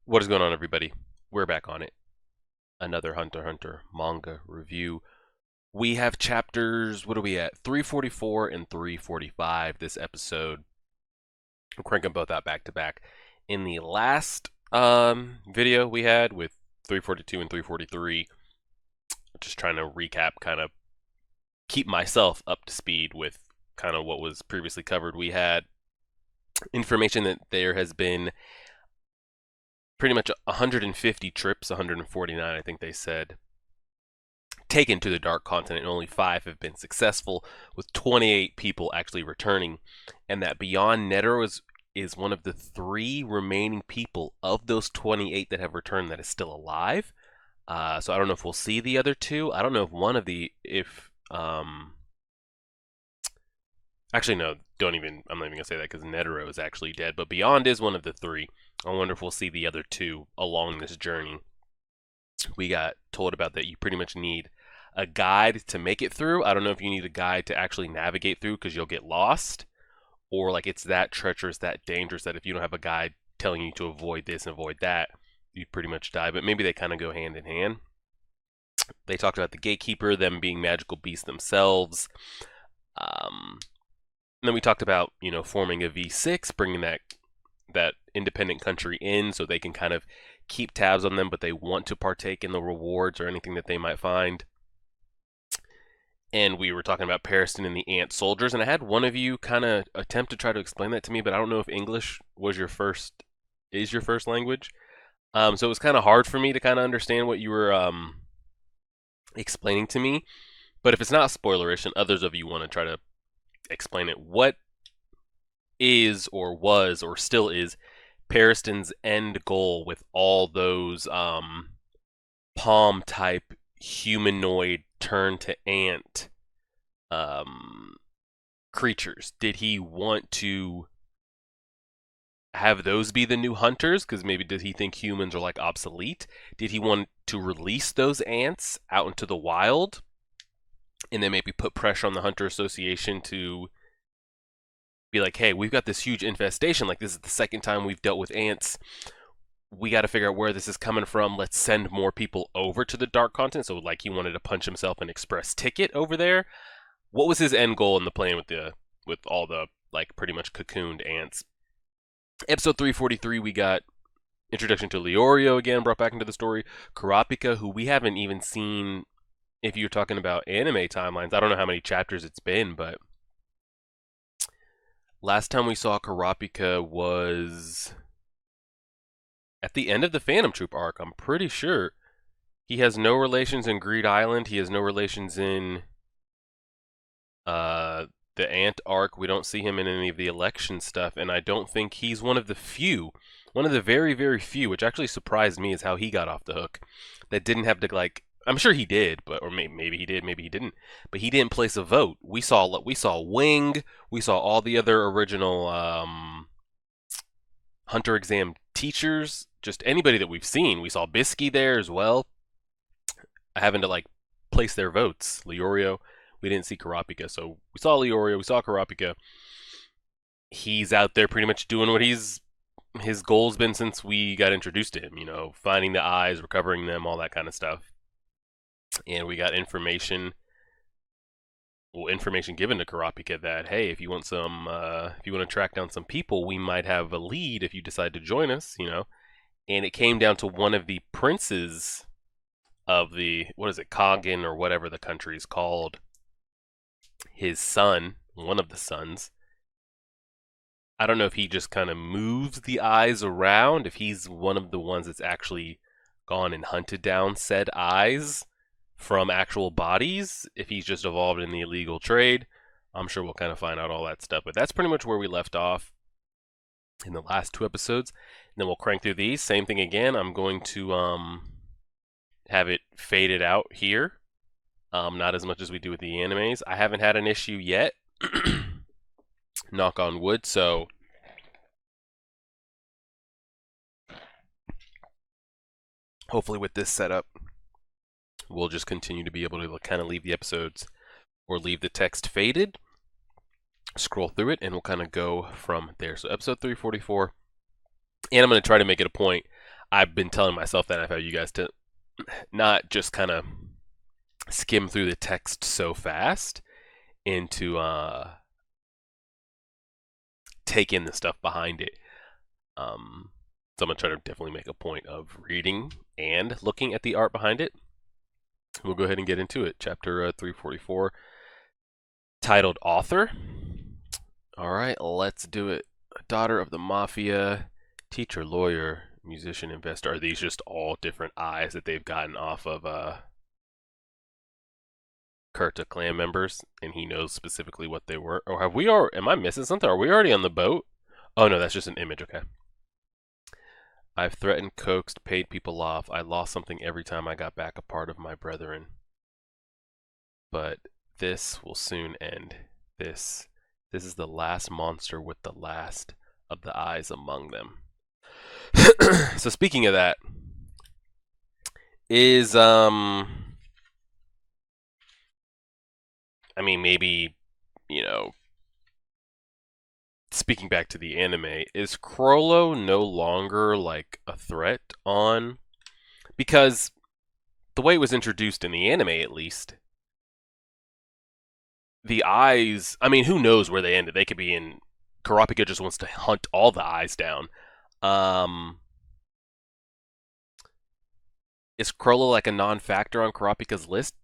What is going on, everybody? We're back on it. Another Hunter x Hunter manga review. We have chapters, what are we at? 344 and 345 this episode. I'm cranking both out back to back. In the last video we had with 342 and 343, just trying to recap, kind of keep myself up to speed with kind of what was previously covered. We had information that there has been pretty much 150 trips, 149 I think they said, taken to the Dark Continent, and only 5 have been successful, with 28 people actually returning, and that Beyond Netero is one of the 3 remaining people of those 28 that have returned that is still alive. So I don't know if we'll see the other 2. I don't know if one of the actually no, I'm not even gonna say that because Netero is actually dead, but Beyond is one of the 3. I wonder if we'll see the other 2 along this journey. We got told about that you pretty much need a guide to make it through. I don't know if you need a guide to actually navigate through because you'll get lost, or like it's that treacherous, that dangerous that if you don't have a guide telling you to avoid this and avoid that, you pretty much die. But maybe they kind of go hand in hand. They talked about the gatekeeper, them being magical beasts themselves. And then we talked about, forming a V6, bringing that independent country in so they can kind of keep tabs on them, but they want to partake in the rewards or anything that they might find. And we were talking about Pariston and the ant soldiers, and I had one of you kind of attempt to try to explain that to me, but I don't know if English is your first language. So it was kind of hard for me to kind of understand what you were explaining to me. But if it's not spoilerish and others of you want to try to explain it, what is or was or still is Pariston's end goal with all those palm type humanoid turn to ant creatures? Did he want to have those be the new hunters? Because maybe did he think humans are like obsolete? Did he want to release those ants out into the wild and then maybe put pressure on the Hunter Association to be like, hey, we've got this huge infestation. Like, this is the second time we've dealt with ants. We got to figure out where this is coming from. Let's send more people over to the Dark Continent. So, like, he wanted to punch himself an express ticket over there. What was his end goal in the plan with all the, like, pretty much cocooned ants? Episode 343, we got introduction to Leorio again, brought back into the story. Kurapika, who we haven't even seen. If you're talking about anime timelines, I don't know how many chapters it's been, but last time we saw Kurapika was at the end of the Phantom Troop arc, I'm pretty sure. He has no relations in Greed Island. He has no relations in the Ant arc. We don't see him in any of the election stuff, and I don't think he's one of the very, very few, which actually surprised me, is how he got off the hook. That didn't have to, like, I'm sure he did, or maybe he did, maybe he didn't. But he didn't place a vote. We saw Wing, we saw all the other original Hunter exam teachers, just anybody that we've seen. We saw Bisky there as well, having to like place their votes. Leorio, we didn't see Kurapika, so we saw Leorio, we saw Kurapika. He's out there pretty much doing what his goal's been since we got introduced to him. Finding the eyes, recovering them, all that kind of stuff. And we got information given to Kurapika that, hey, if you want to track down some people, we might have a lead if you decide to join us, And it came down to one of the princes of the, what is it, Kagan or whatever the country is called, his son, one of the sons. I don't know if he just kind of moves the eyes around, if he's one of the ones that's actually gone and hunted down said eyes from actual bodies, if he's just evolved in the illegal trade. I'm sure we'll kind of find out all that stuff, but that's pretty much where we left off in the last 2 episodes. And then we'll crank through these. Same thing again. I'm going to have it faded out here. Not as much as we do with the animes. I haven't had an issue yet. Knock on wood. So hopefully with this setup, we'll just continue to be able to kind of leave the episodes or leave the text faded, scroll through it, and we'll kind of go from there. So episode 344, and I'm going to try to make it a point. I've been telling myself that. I've had you guys to not just kind of skim through the text so fast and to take in the stuff behind it. So I'm going to try to definitely make a point of reading and looking at the art behind it. We'll go ahead and get into it. Chapter 344, titled Author. All right, let's do it. Daughter of the Mafia, teacher, lawyer, musician, investor. Are these just all different eyes that they've gotten off of Kurta clan members, and he knows specifically what they were? Or have we already, am I missing something? Are we already on the boat? Oh no, that's just an image, okay. I've threatened, coaxed, paid people off. I lost something every time I got back a part of my brethren. But this will soon end. This is the last monster with the last of the eyes among them. So speaking of that, is I mean, maybe, you know, speaking back to the anime, is Chrollo no longer like a threat on, because the way it was introduced in the anime, at least, the eyes, I mean, who knows where they ended? They could be in, Kurapika just wants to hunt all the eyes down. Is Chrollo like a non-factor on Kurapika's list?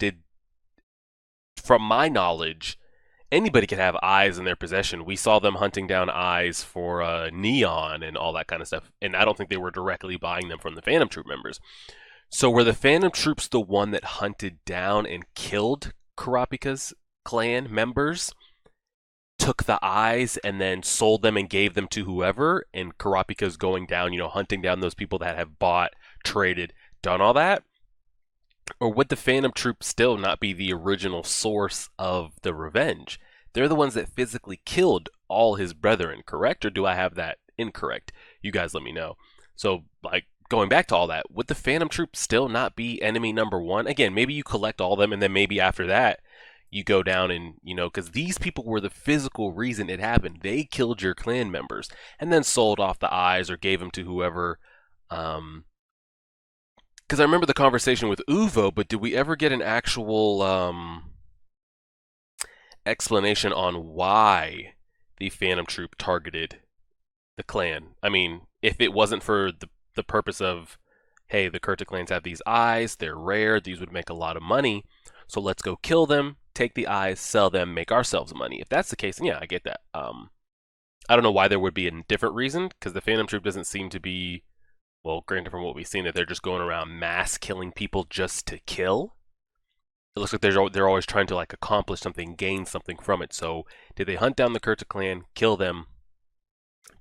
From my knowledge, anybody could have eyes in their possession. We saw them hunting down eyes for Neon and all that kind of stuff, and I don't think they were directly buying them from the Phantom Troop members. So were the Phantom Troops the one that hunted down and killed Kurapika's clan members, took the eyes, and then sold them and gave them to whoever, and Kurapika's going down, hunting down those people that have bought, traded, done all that? Or would the Phantom Troop still not be the original source of the revenge? They're the ones that physically killed all his brethren, correct? Or do I have that incorrect? You guys let me know. So, like, going back to all that, would the Phantom Troop still not be enemy number one? Again, maybe you collect all of them, and then maybe after that, you go down and, because these people were the physical reason it happened. They killed your clan members, and then sold off the eyes or gave them to whoever, because I remember the conversation with Uvo, but did we ever get an actual explanation on why the Phantom Troop targeted the clan? I mean, if it wasn't for the purpose of, hey, the Kurta clans have these eyes, they're rare, these would make a lot of money, so let's go kill them, take the eyes, sell them, make ourselves money. If that's the case, then yeah, I get that. I don't know why there would be a different reason, because the Phantom Troop doesn't seem to be, well, granted from what we've seen, that they're just going around mass killing people just to kill. It looks like they're always trying to like accomplish something, gain something from it. So did they hunt down the Kurta clan, kill them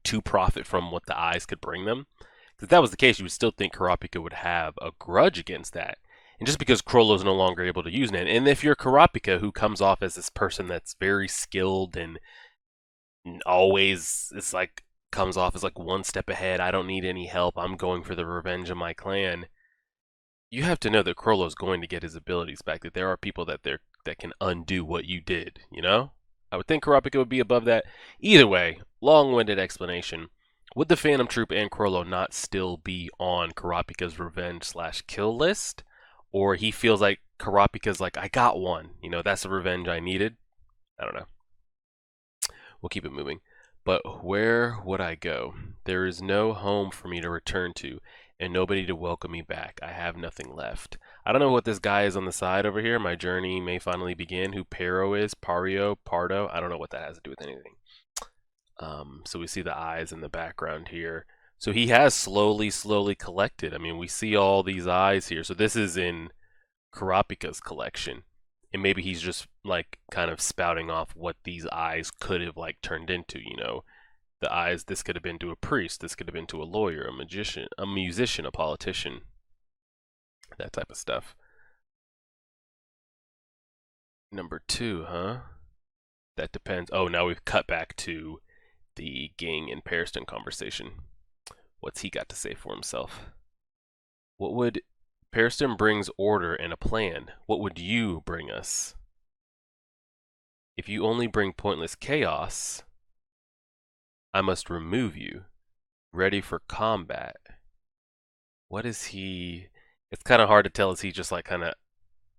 to profit from what the eyes could bring them? Because if that was the case, you would still think Kurapika would have a grudge against that. And just because Chrollo's no longer able to use it, and if you're Kurapika, who comes off as this person that's very skilled and always, it's like, comes off as like one step ahead, I don't need any help, I'm going for the revenge of my clan, you have to know that Chrollo's going to get his abilities back, that there are people that can undo what you did, I would think Kurapika would be above that. Either way, long-winded explanation. Would the Phantom Troop and Chrollo not still be on Kurapika's revenge/kill list? Or he feels like Kurapika's like, I got one, that's the revenge I needed? I don't know. We'll keep it moving. But where would I go? There is no home for me to return to, and nobody to welcome me back. I have nothing left. I don't know what this guy is on the side over here. My journey may finally begin. Who Pero is? Pario? Pardo? I don't know what that has to do with anything. So we see the eyes in the background here. So he has slowly collected. I mean, we see all these eyes here. So this is in Kurapika's collection. And maybe he's just like kind of spouting off what these eyes could have like turned into, the eyes, this could have been to a priest, this could have been to a lawyer, a magician, a musician, a politician, that type of stuff. Number 2, huh? That depends. Oh, now we've cut back to the Ging and Periston conversation. What's he got to say for himself? What would Periston brings order and a plan. What would you bring us? If you only bring pointless chaos, I must remove you. Ready for combat. What is he? It's kind of hard to tell. Is he just like kind of,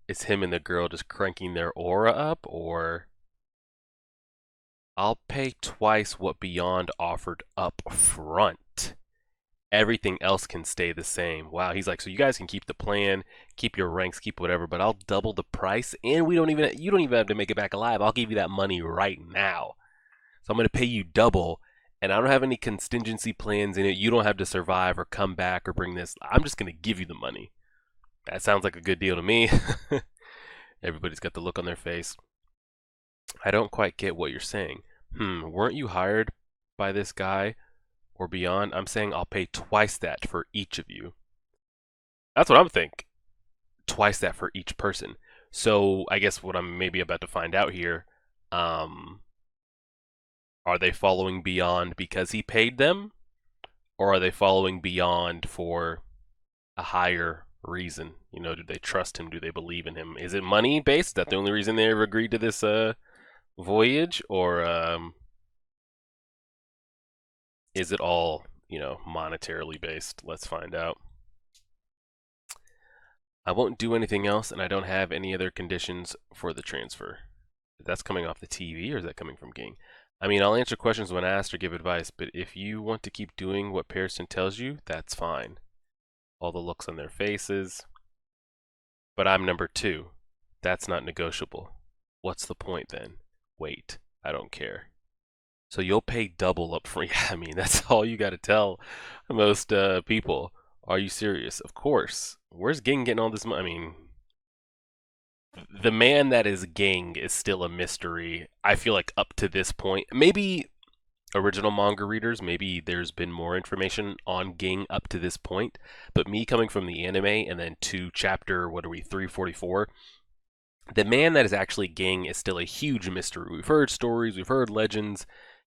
is him and the girl just cranking their aura up, or I'll pay twice what Beyond offered up front. Everything else can stay the same. Wow, he's like, so you guys can keep the plan, keep your ranks, keep whatever, but I'll double the price, and you don't even have to make it back alive. I'll give you that money right now. So I'm going to pay you double, and I don't have any contingency plans in it. You don't have to survive or come back or bring this. I'm just going to give you the money. That sounds like a good deal to me. Everybody's got the look on their face. I don't quite get what you're saying. Weren't you hired by this guy or Beyond? I'm saying I'll pay twice that for each of you. That's what I'm thinking. Twice that for each person. So I guess what I'm maybe about to find out here, are they following Beyond because he paid them? Or are they following Beyond for a higher reason? You know, do they trust him? Do they believe in him? Is it money based? Is that the only reason they ever agreed to this voyage? Or is it all, monetarily based? Let's find out. I won't do anything else, and I don't have any other conditions for the transfer. That's coming off the TV, or is that coming from Ging? I mean, I'll answer questions when asked or give advice, but if you want to keep doing what Pearson tells you, that's fine. All the looks on their faces. But I'm number 2. That's not negotiable. What's the point then? Wait, I don't care. So you'll pay double up front. Yeah, I mean, that's all you got to tell most people. Are you serious? Of course. Where's Ging getting all this money? I mean, the man that is Ging is still a mystery. I feel like up to this point, maybe original manga readers, maybe there's been more information on Ging up to this point. But me coming from the anime and then to chapter, what are we, 344? The man that is actually Ging is still a huge mystery. We've heard stories, we've heard legends.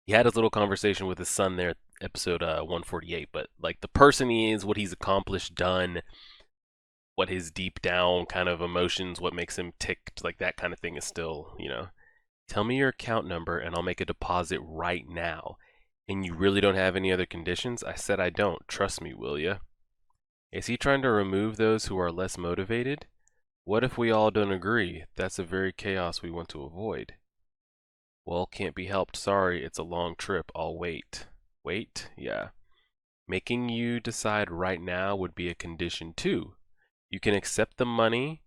He had his little conversation with his son there, episode 148. But like the person he is, what he's accomplished, done, what his deep down kind of emotions, what makes him tick, like that kind of thing is still, Tell me your account number and I'll make a deposit right now. And you really don't have any other conditions? I said I don't. Trust me, will ya? Is he trying to remove those who are less motivated? What if we all don't agree? That's a very chaos we want to avoid. Well, can't be helped. Sorry, it's a long trip. I'll wait. Wait? Yeah. Making you decide right now would be a condition too. You can accept the money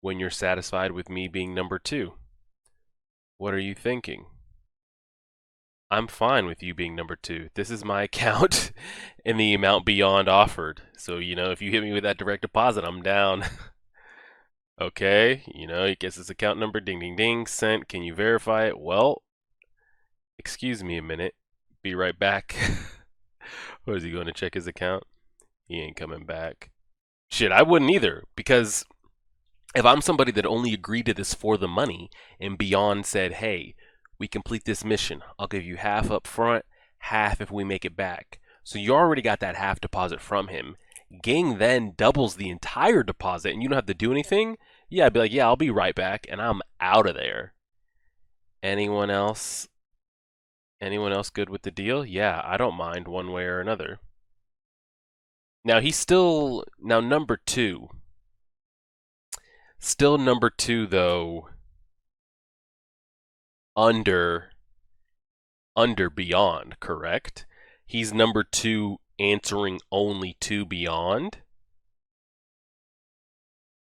when you're satisfied with me being number 2. What are you thinking? I'm fine with you being number 2. This is my account and the amount Beyond offered. So, if you hit me with that direct deposit, I'm down. Okay, he gets his account number, ding, ding, ding, sent. Can you verify it? Well, excuse me a minute. Be right back. Or is he going to check his account? He ain't coming back. Shit, I wouldn't either, because if I'm somebody that only agreed to this for the money and Beyond said, hey, we complete this mission, I'll give you half up front, half if we make it back. So you already got that half deposit from him. Ging then doubles the entire deposit and you don't have to do anything. Yeah, I'd be like, yeah, I'll be right back, and I'm out of there. Anyone else? Anyone else good with the deal? Yeah, I don't mind one way or another. Now he's still number 2. Still number 2 though. Under Beyond, correct? He's number 2 answering only to Beyond.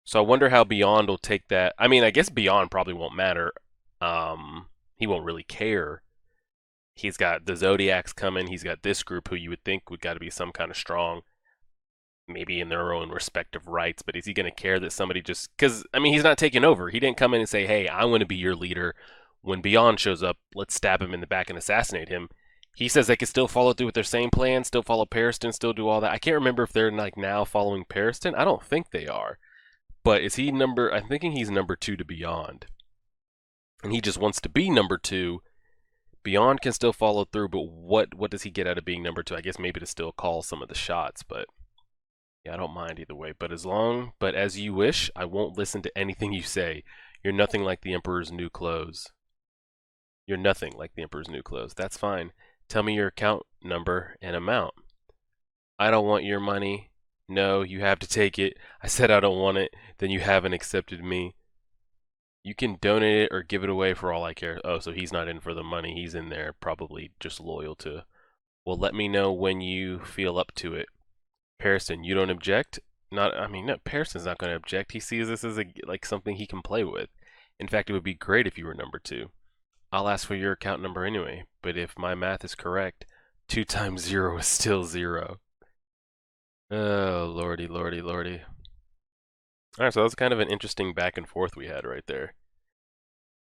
So I wonder how Beyond will take that. I mean, I guess Beyond probably won't matter. He won't really care. He's got the Zodiacs coming. He's got this group who you would think would got to be some kind of strong, maybe in their own respective rights. But is he going to care that somebody just... Because, I mean, he's not taking over. He didn't come in and say, hey, I want to be your leader. When Beyond shows up, let's stab him in the back and assassinate him. He says they can still follow through with their same plan, still follow Periston, still do all that. I can't remember if they're like now following Periston. I don't think they are. But is he number... I'm thinking he's number 2 to Beyond. And he just wants to be number 2. Beyond can still follow through, but what does he get out of being number 2? I guess maybe to still call some of the shots, but yeah, I don't mind either way. But as you wish, I won't listen to anything you say. You're nothing like the Emperor's new clothes. You're nothing like the Emperor's new clothes. That's fine. Tell me your account number and amount. I don't want your money. No, you have to take it. I said I don't want it. Then you haven't accepted me. You can donate it or give it away for all I care. Oh, so he's not in for the money. He's in there probably just loyal to. Well, let me know when you feel up to it. Pearson, you don't object? Not, I mean, no, Pearson's not going to object. He sees this as like something he can play with. In fact, it would be great if you were number 2. I'll ask for your account number anyway, but if my math is correct, 2 times 0 is still 0. Oh, lordy, lordy, lordy. Alright, so that was kind of an interesting back and forth we had right there.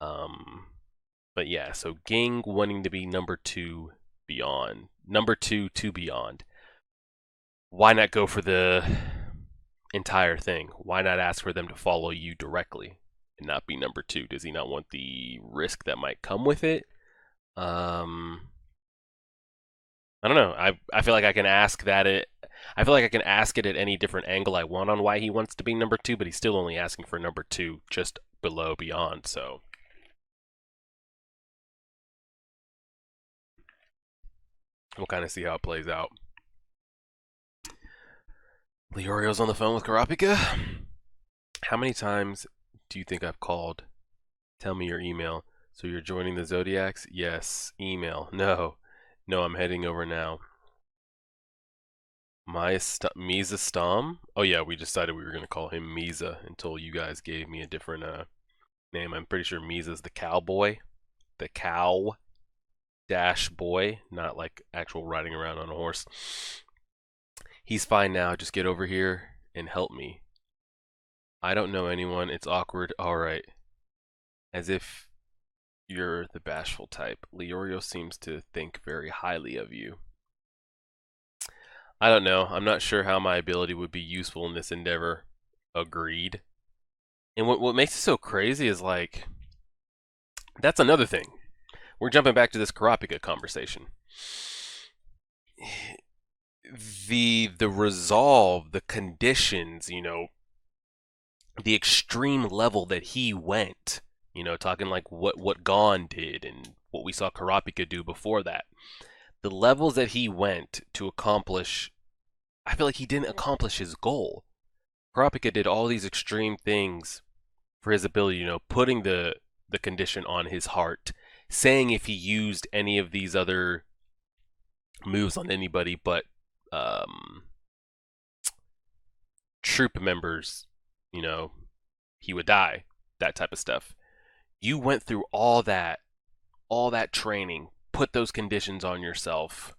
But yeah, so Ging wanting to be number 2 beyond. Number 2 to beyond. Why not go for the entire thing? Why not ask for them to follow you directly and not be number 2? Does he not want the risk that might come with it? I don't know. I feel like I can ask that I feel like I can ask it at any different angle I want on why he wants to be number 2, but he's still only asking for number 2 just below beyond, so we'll kind of see how it plays out. Leorio's on the phone with Karapika. How many times do you think I've called? Tell me your email. So you're joining the Zodiacs? Yes. Email. No. No, I'm heading over now. Misa Stom? Oh yeah, we decided we were going to call him Misa until you guys gave me a different name. I'm pretty sure Misa's the cowboy. The cow dash boy, not like actual riding around on a horse. He's fine now. Just get over here and help me. I don't know anyone. It's awkward. Alright. As if you're the bashful type. Leorio seems to think very highly of you. I don't know. I'm not sure how my ability would be useful in this endeavor. Agreed. And what makes it so crazy is like, that's another thing. We're jumping back to this Karapika conversation. The resolve, the conditions, you know, the extreme level that he went, you know, talking like what Gon did and what we saw Karapika do before that. The levels that he went to accomplish, I feel like he didn't accomplish his goal. Karapika did all these extreme things for his ability, you know, putting the condition on his heart, saying if he used any of these other moves on anybody but troop members, you know, he would die, that type of stuff. You went through all that training, put those conditions on yourself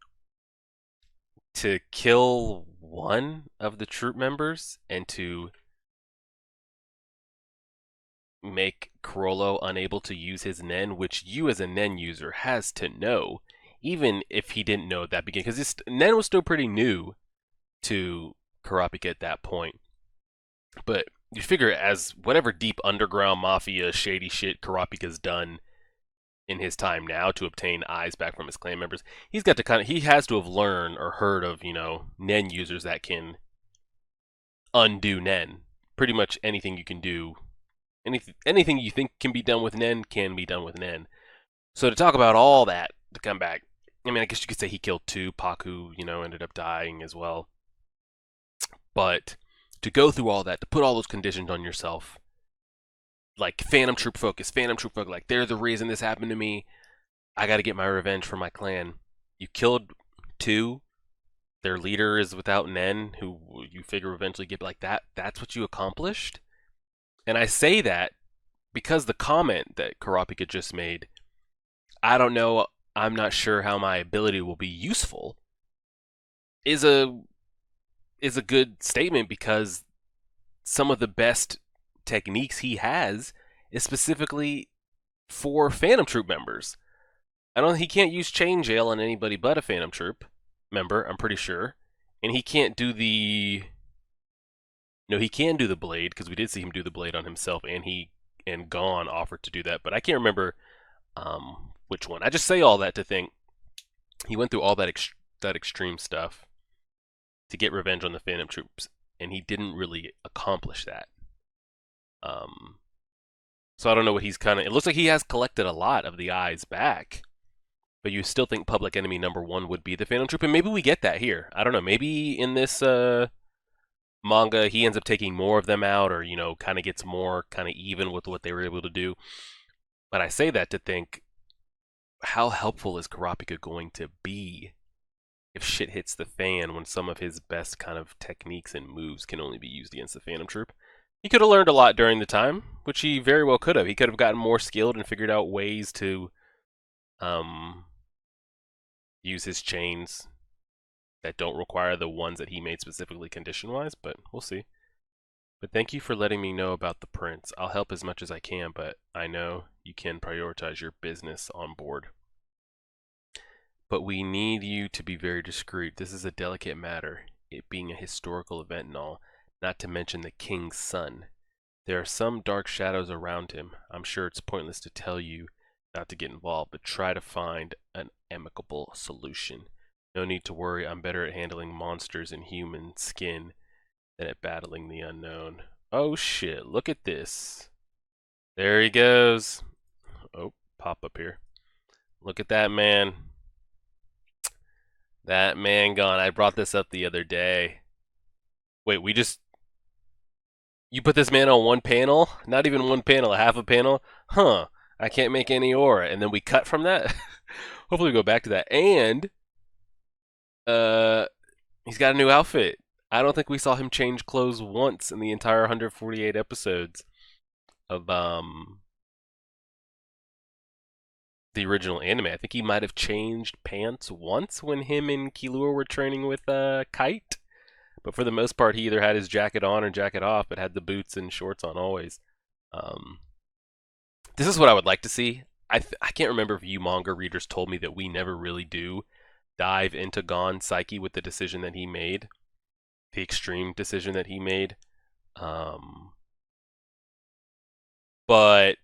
to kill one of the troop members and to make Chrollo unable to use his Nen, which you as a Nen user has to know, even if he didn't know at that beginning, because Nen was still pretty new to Karapika at that point. But you figure as whatever deep underground mafia shady shit Karapika's done in his time now to obtain eyes back from his clan members, he's got to he has to have learned or heard of, you know, Nen users that can undo Nen. Pretty much anything you can do, anything you think can be done with Nen can be done with Nen. So to talk about all that, to come back, I mean, I guess you could say he killed 2. Paku, you know, ended up dying as well. But to go through all that, to put all those conditions on yourself, like Phantom Troop focus, like they're the reason this happened to me. I got to get my revenge for my clan. You killed 2. Their leader is without Nen, who you figure eventually get like that. That's what you accomplished. And I say that because the comment that Karapika just made, I don't know, I'm not sure how my ability will be useful, is a good statement, because some of the best techniques he has is specifically for Phantom Troop members. He can't use Chain Jail on anybody but a Phantom Troop member, I'm pretty sure. And he can't do the... No, he can do the blade, because we did see him do the blade on himself, and Gon offered to do that, but I can't remember which one. I just say all that to think he went through all that extreme stuff to get revenge on the Phantom Troops, and he didn't really accomplish that. So I don't know what he's kind of... It looks like he has collected a lot of the eyes back, but you still think public enemy number one would be the Phantom Troop, and maybe we get that here. I don't know. Maybe in this manga he ends up taking more of them out, or kind of gets more kind of even with what they were able to do. But I say that to think, how helpful is Kurapika going to be if shit hits the fan when some of his best kind of techniques and moves can only be used against the Phantom Troop? He could have learned a lot during the time, which he very well could have. He could have gotten more skilled and figured out ways to use his chains that don't require the ones that he made specifically condition-wise, but we'll see. But thank you for letting me know about the prince. I'll help as much as I can, but I know you can prioritize your business on board. But we need you to be very discreet. This is a delicate matter, it being a historical event and all, not to mention the king's son. There are some dark shadows around him. I'm sure it's pointless to tell you not to get involved, but try to find an amicable solution. No need to worry, I'm better at handling monsters in human skin than at battling the unknown. Oh shit, look at this. There he goes. Oh, pop up here. Look at that man. That man gone. I brought this up the other day. Wait, you put this man on one panel? Not even one panel, a half a panel? Huh. I can't make any aura. And then we cut from that? Hopefully we go back to that. And he's got a new outfit. I don't think we saw him change clothes once in the entire 148 episodes of the original anime. I think he might have changed pants once when him and Killua were training with Kite. But for the most part, he either had his jacket on or jacket off, but had the boots and shorts on always. This is what I would like to see. I can't remember if you manga readers told me that we never really do dive into Gon's psyche with the decision that he made, the extreme decision that he made. But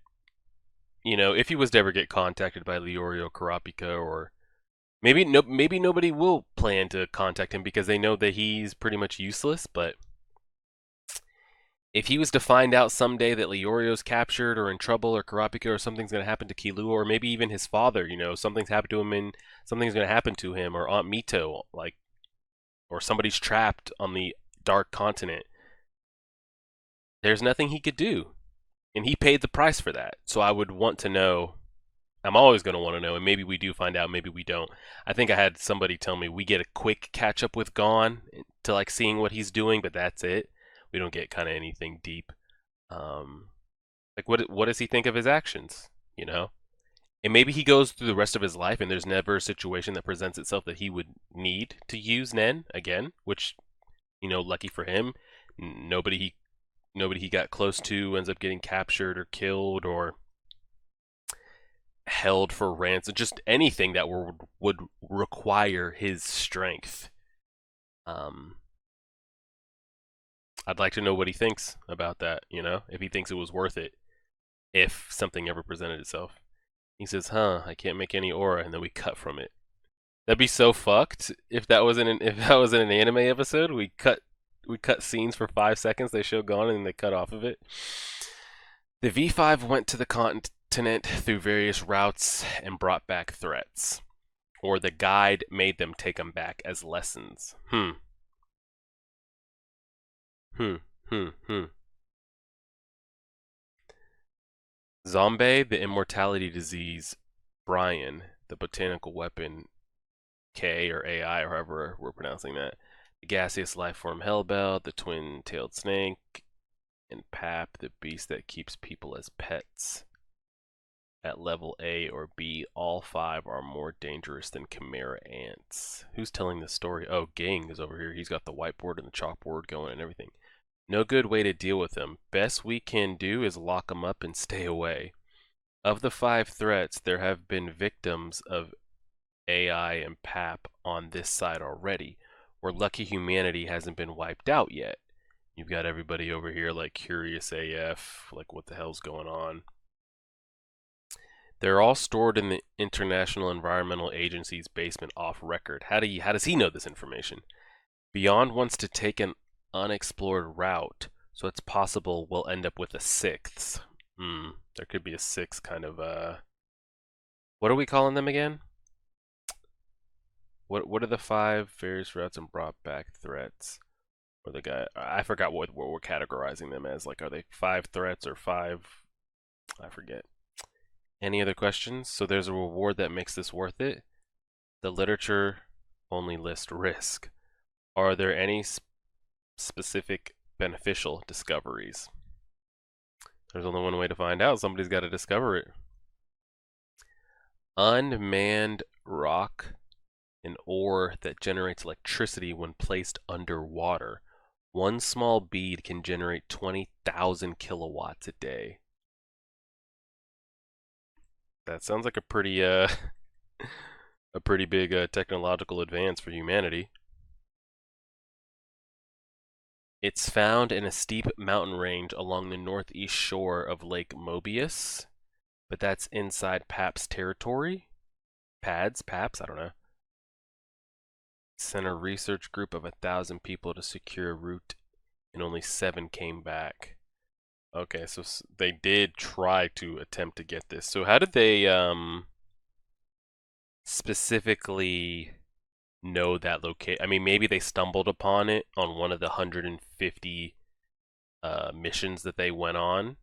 if he was to ever get contacted by Leorio Kurapika, or maybe nobody will plan to contact him because they know that he's pretty much useless, but if he was to find out someday that Leorio's captured or in trouble, or Kurapika, or something's going to happen to Killua, or maybe even his father, something's happened to him and something's going to happen to him, or Aunt Mito, or somebody's trapped on the Dark Continent, there's nothing he could do. And he paid the price for that. So I would want to know. I'm always going to want to know, and maybe we do find out, maybe we don't. I think I had somebody tell me we get a quick catch up with Gon to seeing what he's doing, but that's it. We don't get kind of anything deep. What does he think of his actions? And maybe he goes through the rest of his life and there's never a situation that presents itself that he would need to use Nen again, which, lucky for him, nobody he got close to ends up getting captured or killed or held for ransom, just anything that would require his strength. I'd like to know what he thinks about that, if he thinks it was worth it, if something ever presented itself. He says, I can't make any aura, and then we cut from it. That'd be so fucked if that was in an anime episode. We cut scenes for 5 seconds, they show Gon, and they cut off of it. The V5 went to the continent through various routes and brought back threats. Or the guide made them take them back as lessons. Zombie, the immortality disease, Brian, the botanical weapon, K or AI, or however we're pronouncing that, the gaseous life form Hellbell, the twin-tailed snake, and Pap, the beast that keeps people as pets. At level A or B, all 5 are more dangerous than chimera ants. Who's telling this story? Oh, Gang is over here. He's got the whiteboard and the chalkboard going and everything. No good way to deal with them. Best we can do is lock them up and stay away. Of the 5 threats, there have been victims of AI and Pap on this side already. We're lucky humanity hasn't been wiped out yet. You've got everybody over here curious AF, what the hell's going on? They're all stored in the International Environmental Agency's basement off record. How does he know this information? Beyond wants to take an unexplored route, so it's possible we'll end up with a 6th. There could be a 6th kind of, what are we calling them again? What are the 5 various routes and brought back threats? Or the guy, I forgot what we're categorizing them as. Like, are they 5 threats or 5? I forget. Any other questions? So there's a reward that makes this worth it. The literature only lists risk. Are there any specific beneficial discoveries? There's only one way to find out. Somebody's got to discover it. Unmanned rock, an ore that generates electricity when placed underwater. One small bead can generate 20,000 kilowatts a day. That sounds like a pretty a pretty big technological advance for humanity. It's found in a steep mountain range along the northeast shore of Lake Mobius, but that's inside PAPS territory. PAPS, I don't know. Sent a research group of 1,000 people to secure a route, and only 7 came back. Okay, so they did try to attempt to get this. So how did they specifically know that location? I mean, maybe they stumbled upon it on one of the 150 missions that they went on.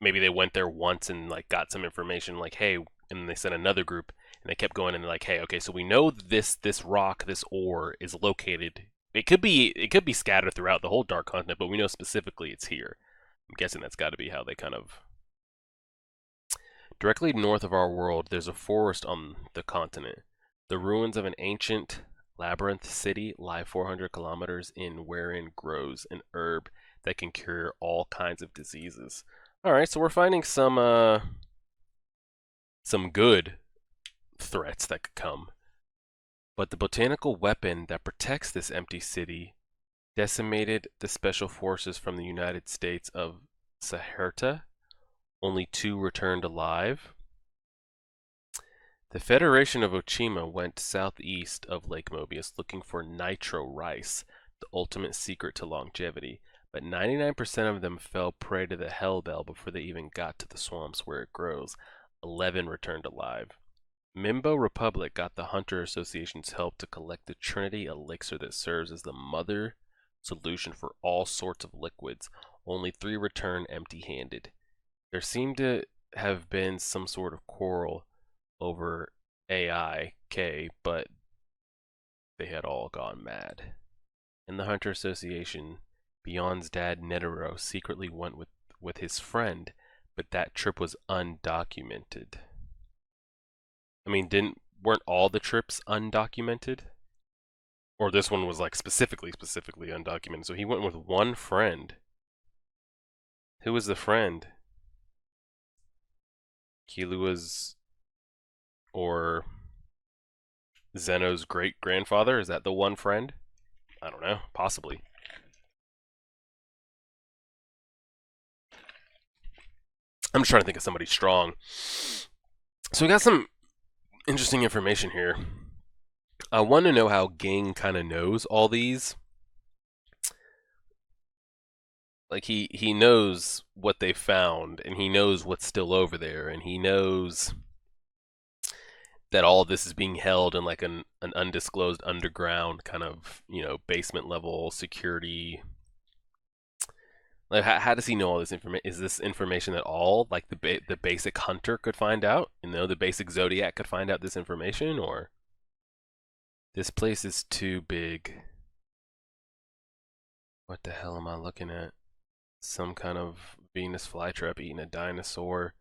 Maybe they went there once and like got some information, like, hey, and they sent another group, and they kept going and they're like, hey, okay, so we know this rock, this ore is located. It could be scattered throughout the whole dark continent, but we know specifically it's here. I'm guessing that's got to be how they kind of. Directly north of our world, there's a forest on the continent. The ruins of an ancient labyrinth city lie 400 kilometers in, wherein grows an herb that can cure all kinds of diseases. All right, so we're finding some good threats that could come. But the botanical weapon that protects this empty city decimated the special forces from the United States of Saherta. Only 2 returned alive. The Federation of Ochima went southeast of Lake Mobius looking for nitro rice, the ultimate secret to longevity, but 99% of them fell prey to the hellbell before they even got to the swamps where it grows. 11 returned alive. Mimbo Republic got the Hunter Association's help to collect the Trinity elixir that serves as the mother solution for all sorts of liquids. Only 3 returned empty-handed. There seemed to have been some sort of quarrel over AIK, but they had all gone mad. In the Hunter Association, Beyond's dad Netero secretly went with his friend, but that trip was undocumented. I mean, weren't all the trips undocumented? Or this one was like specifically undocumented. So he went with one friend. Who was the friend? Kilua's or Zeno's great-grandfather? Is that the one friend? I don't know. Possibly. I'm just trying to think of somebody strong. So we got some interesting information here. I want to know how Ging kind of knows all these. Like he knows what they found, and he knows what's still over there, and he knows that all of this is being held in like an undisclosed underground kind of, basement level security. Like, how does he know all this information? Is this information that all like the basic hunter could find out? The basic Zodiac could find out this information, or this place is too big. What the hell am I looking at? Some kind of Venus flytrap eating a dinosaur.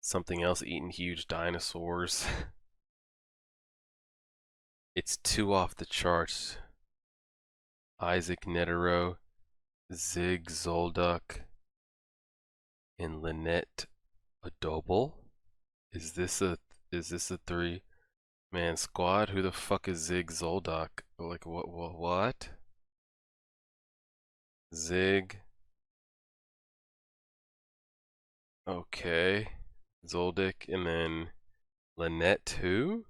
Something else eating huge dinosaurs. It's too off the charts. Isaac Netero, Zig Zolduk, and Lynette Adobel. Is this a 3-man squad? Who the fuck is Zig Zolduk? Like what? Zig. Okay. Zoldyck, and then Lynette who?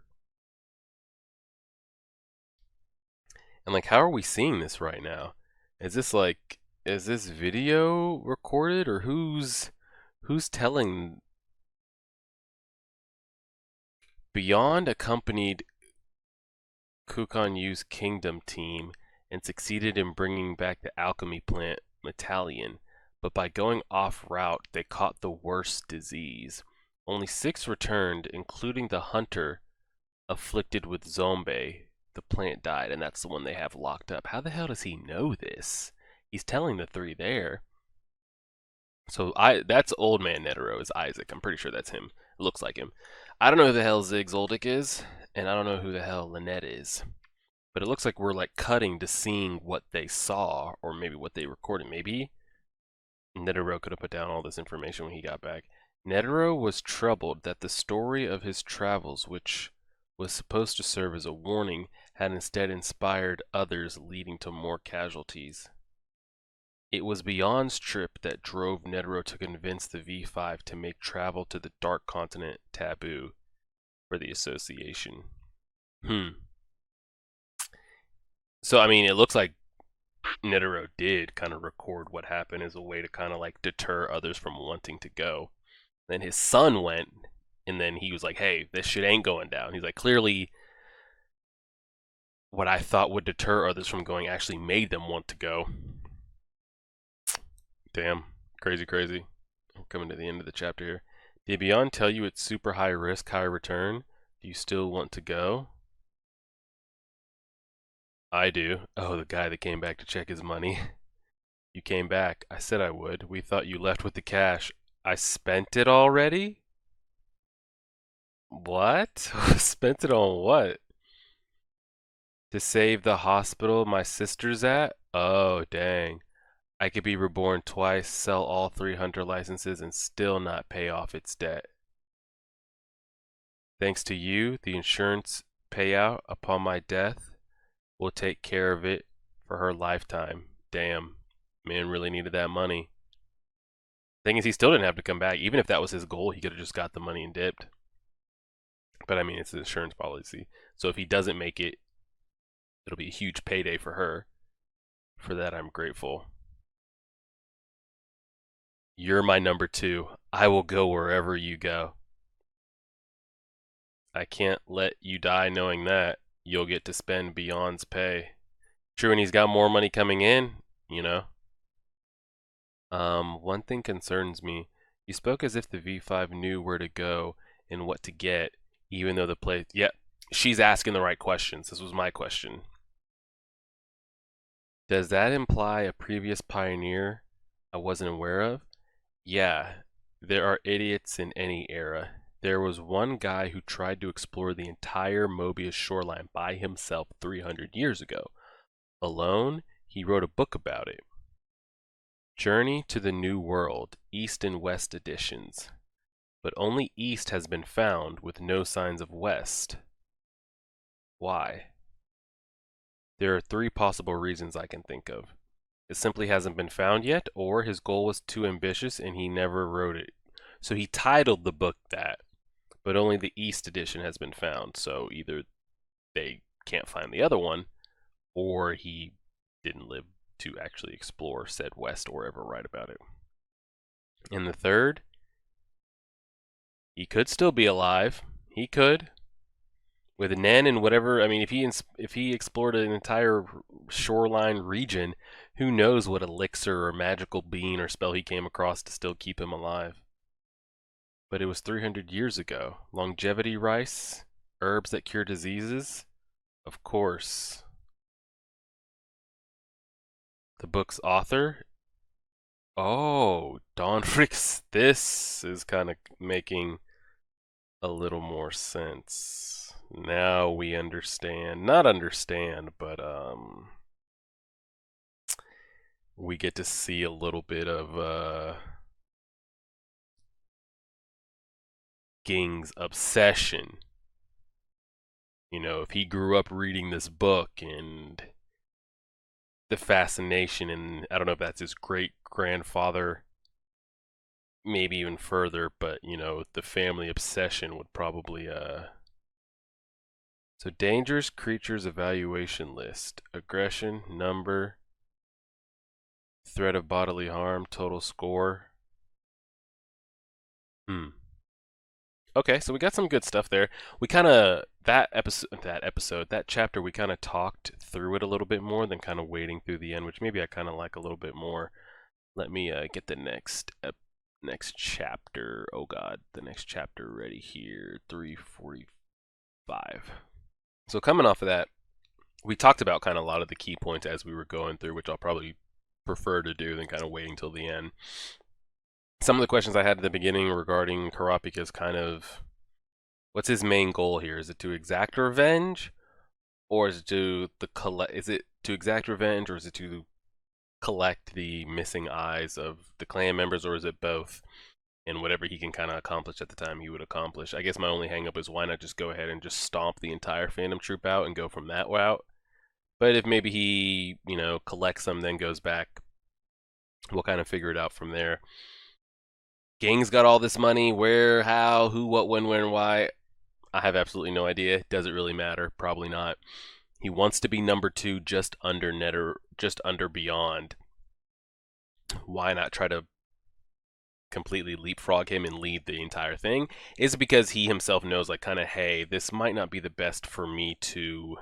And like, how are we seeing this right now? Is this video recorded, or who's telling? Beyond accompanied Kukan Yu's kingdom team and succeeded in bringing back the alchemy plant Metallion, but by going off route they caught the worst disease. Only 6 returned, including the hunter afflicted with Zombe. The plant died, and that's the one they have locked up. How the hell does he know this? He's telling the 3 there. So that's Old Man Netero is Isaac. I'm pretty sure that's him. It looks like him. I don't know who the hell Zig Zoldyck is, and I don't know who the hell Lynette is. But it looks like we're like cutting to seeing what they saw, or maybe what they recorded. Maybe Netero could have put down all this information when he got back. Netero was troubled that the story of his travels, which was supposed to serve as a warning, had instead inspired others, leading to more casualties. It was Beyond's trip that drove Netero to convince the V5 to make travel to the Dark Continent taboo for the Association. So, I mean, it looks like Netero did kind of record what happened as a way to kind of like deter others from wanting to go. Then his son went, and then he was like, hey, this shit ain't going down. He's like, clearly what I thought would deter others from going actually made them want to go. Damn. Crazy, crazy. I'm coming to the end of the chapter here. Did Beyond tell you it's super high risk, high return? Do you still want to go? I do. Oh, the guy that came back to check his money. You came back. I said I would. We thought you left with the cash. I spent it already? What? Spent it on what? To save the hospital my sister's at? Oh, dang. I could be reborn twice, sell all 3 hunter licenses, and still not pay off its debt. Thanks to you, the insurance payout upon my death will take care of it for her lifetime. Damn, man really needed that money. Thing is, he still didn't have to come back. Even if that was his goal, he could have just got the money and dipped. But I mean, it's an insurance policy. So if he doesn't make it, it'll be a huge payday for her. For that, I'm grateful. You're my number 2. I will go wherever you go. I can't let you die knowing that. You'll get to spend Beyond's pay. True, and he's got more money coming in, you know. One thing concerns me. You spoke as if the V5 knew where to go and what to get, even though the place... Yeah, she's asking the right questions. This was my question. Does that imply a previous pioneer I wasn't aware of? Yeah, there are idiots in any era. There was one guy who tried to explore the entire Mobius shoreline by himself 300 years ago. Alone, he wrote a book about it. Journey to the New World, East and West editions. But only East has been found with no signs of West. Why? There are 3 possible reasons I can think of. It simply hasn't been found yet, or his goal was too ambitious and he never wrote it. So he titled the book that, but only the East edition has been found. So either they can't find the other one, or he didn't live to actually explore said West or ever write about it. And the third, he could still be alive. He could. With Nen and whatever, I mean, if he explored an entire shoreline region, who knows what elixir or magical bean or spell he came across to still keep him alive. But it was 300 years ago. Longevity rice? Herbs that cure diseases? Of course. The book's author? Oh, Don Fricks. This is kind of making a little more sense. Now we understand. Not understand, but we get to see a little bit of Ging's obsession. You know, if he grew up reading this book and the fascination, and I don't know if that's his great-grandfather, maybe even further, but, you know, the family obsession would probably, So dangerous creatures evaluation list. Aggression, number, threat of bodily harm, total score. Okay, so we got some good stuff there. We kind of that chapter, we kind of talked through it a little bit more than kind of waiting through the end, which maybe I kind of like a little bit more. Let me get the next chapter. Oh God, the next chapter ready here. 345. So coming off of that, we talked about kind of a lot of the key points as we were going through, which I'll probably prefer to do than kind of waiting till the end. Some of the questions I had at the beginning regarding Karapika's kind of what's his main goal here? Is it to exact revenge, or is it to Is it to exact revenge, or is it to collect the missing eyes of the clan members, or is it both? And whatever he can kind of accomplish at the time, he would accomplish. I guess my only hangup is why not just go ahead and just stomp the entire Phantom Troop out and go from that route. But if maybe he, collects them, then goes back, we'll kind of figure it out from there. Gang's got all this money. Where, how, who, what, when, where, and why? I have absolutely no idea. Does it really matter? Probably not. He wants to be number 2, just under Netter, just under Beyond. Why not try to completely leapfrog him and lead the entire thing? Is it because he himself knows, like, kind of, hey, this might not be the best for me to,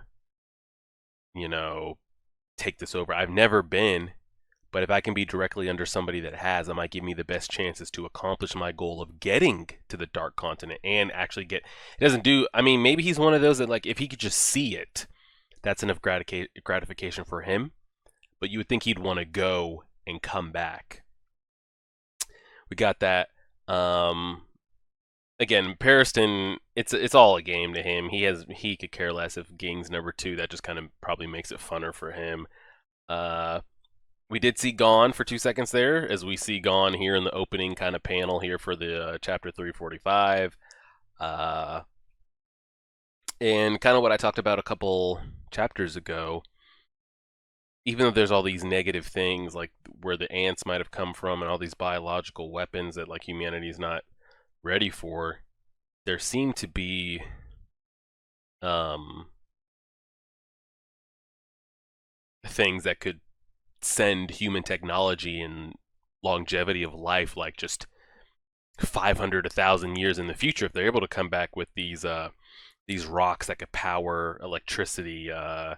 take this over. I've never been, but if I can be directly under somebody that has, it might give me the best chances to accomplish my goal of getting to the Dark Continent and actually get. It doesn't do. I mean, maybe he's one of those that, like, if he could just see it, that's enough gratification for him. But you would think he'd want to go and come back. We got that. Again, Pariston, it's all a game to him. He could care less if Ging's number 2. That just kind of probably makes it funner for him. We did see Gone for 2 seconds there, as we see Gone here in the opening kind of panel here for the chapter 345. And kind of what I talked about a couple chapters ago, even though there's all these negative things, like where the ants might have come from and all these biological weapons that, like, humanity's not ready for, there seem to be things that could send human technology and longevity of life, like, just 500, 1,000 years in the future, if they're able to come back with these rocks that could power electricity. I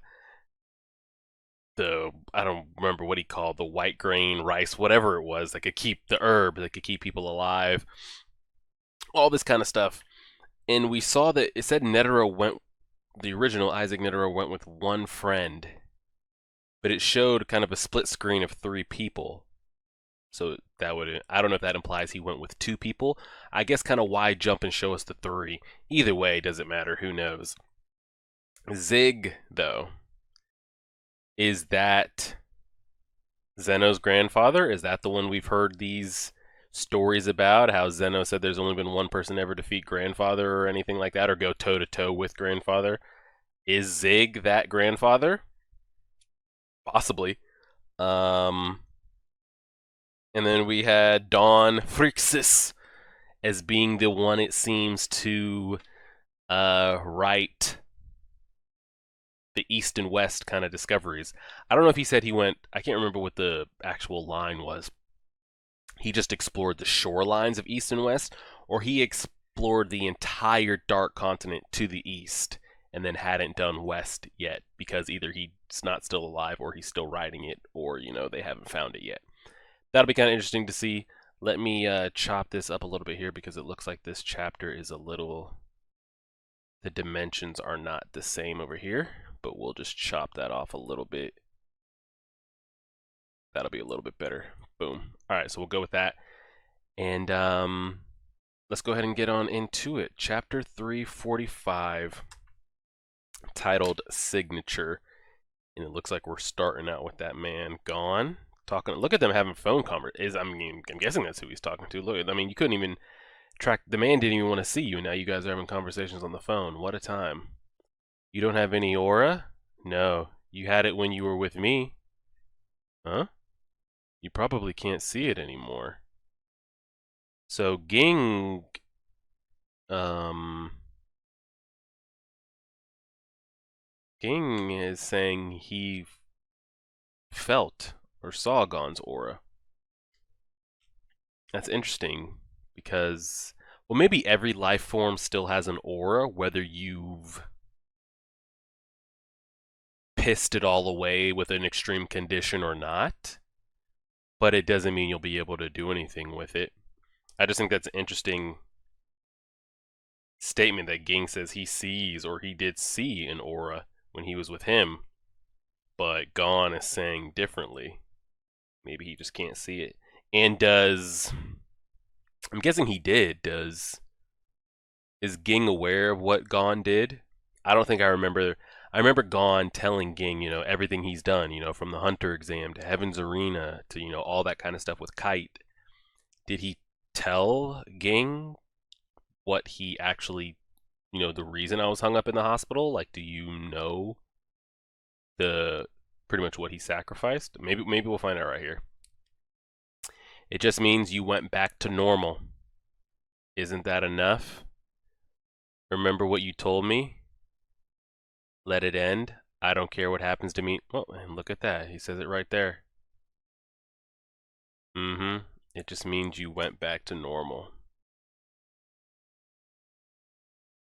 don't remember what he called the white grain rice, whatever it was, that could keep the herb, that could keep people alive. All this kind of stuff. And we saw that it said the original Isaac Netero went with one friend, but it showed kind of a split screen of 3 people. So I don't know if that implies he went with 2 people. I guess kind of why jump and show us the 3? Either way, doesn't matter. Who knows? Zig, though, is that Zeno's grandfather? Is that the one we've heard these stories about? How Zeno said there's only been one person ever defeat grandfather or anything like that, or go toe to toe with grandfather? Is Zig that grandfather? Possibly. And then we had Dawn Phrixus as being the one, it seems, to write the east and west kind of discoveries. I don't know if he said he went, I can't remember what the actual line was. He just explored the shorelines of east and west, or he explored the entire Dark Continent to the east and then hadn't done west yet, because either he's not still alive or he's still writing it, or, they haven't found it yet. That'll be kind of interesting to see. Let me chop this up a little bit here, because it looks like this chapter is a little... the dimensions are not the same over here, but we'll just chop that off a little bit. That'll be a little bit better. Boom. All right, so we'll go with that. And let's go ahead and get on into it. Chapter 345, titled Signature. And it looks like we're starting out with that man gone. Talking. Look at them having phone conversations. I'm guessing that's who he's talking to. Look, you couldn't even track. The man didn't even want to see you. Now you guys are having conversations on the phone. What a time. You don't have any aura? No. You had it when you were with me. Huh? You probably can't see it anymore. So Ging Ging is saying he felt or saw Gon's aura. That's interesting, because Well, maybe every life form still has an aura, whether you've pissed it all away with an extreme condition or not. But it doesn't mean you'll be able to do anything with it. I just think that's an interesting statement that Ging says he sees, or he did see, an aura when he was with him, but Gon is saying differently. Maybe he just can't see it. And I'm guessing he did. Is Ging aware of what Gon did? I don't think I remember. I remember Gon telling Ging, everything he's done, from the Hunter exam to Heaven's Arena to, all that kind of stuff with Kite. Did he tell Ging what he actually, the reason I was hung up in the hospital? Like, do you know pretty much what he sacrificed? Maybe we'll find out right here. It just means you went back to normal. Isn't that enough? Remember what you told me? Let it end. I don't care what happens to me. Oh, and look at that. He says it right there. It just means you went back to normal.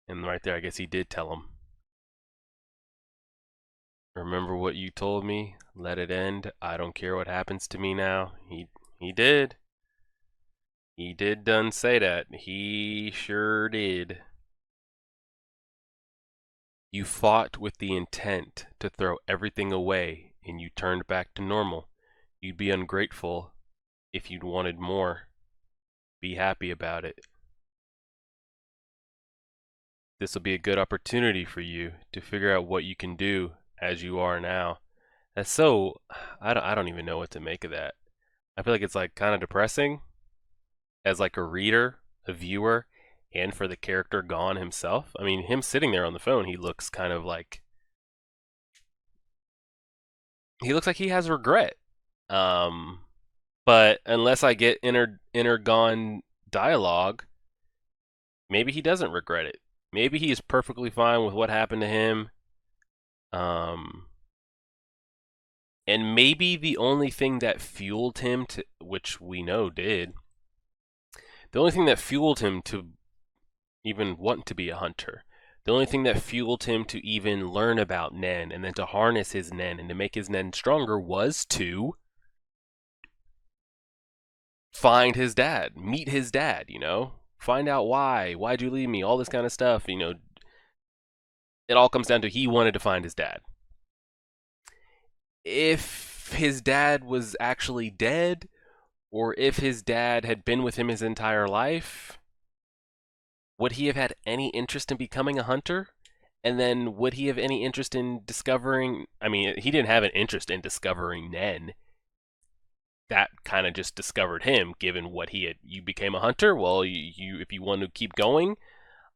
And right there, I guess he did tell him. Remember what you told me? Let it end. I don't care what happens to me now. He did. He did done say that. He sure did. You fought with the intent to throw everything away, and you turned back to normal. You'd be ungrateful if you'd wanted more. Be happy about it. This will be a good opportunity for you to figure out what you can do as you are now. That's so... I don't even know what to make of that. I feel like it's like kind of depressing as like a reader, a viewer, and for the character Gon himself. I mean, him sitting there on the phone, he looks kind of like... he looks like he has regret. But unless I get inner Gon dialogue, maybe he doesn't regret it. Maybe he is perfectly fine with what happened to him. And maybe the only thing that fueled him to, which we know did, the only thing that fueled him to even want to be a hunter, the only thing that fueled him to even learn about Nen and then to harness his Nen and to make his Nen stronger was to find his dad, meet his dad, find out why'd you leave me, all this kind of stuff, it all comes down to he wanted to find his dad. If his dad was actually dead, or if his dad had been with him his entire life, would he have had any interest in becoming a hunter? And then would he have any interest in discovering... I mean, he didn't have an interest in discovering Nen. That kind of just discovered him, given what he had... You became a hunter? Well, if you want to keep going.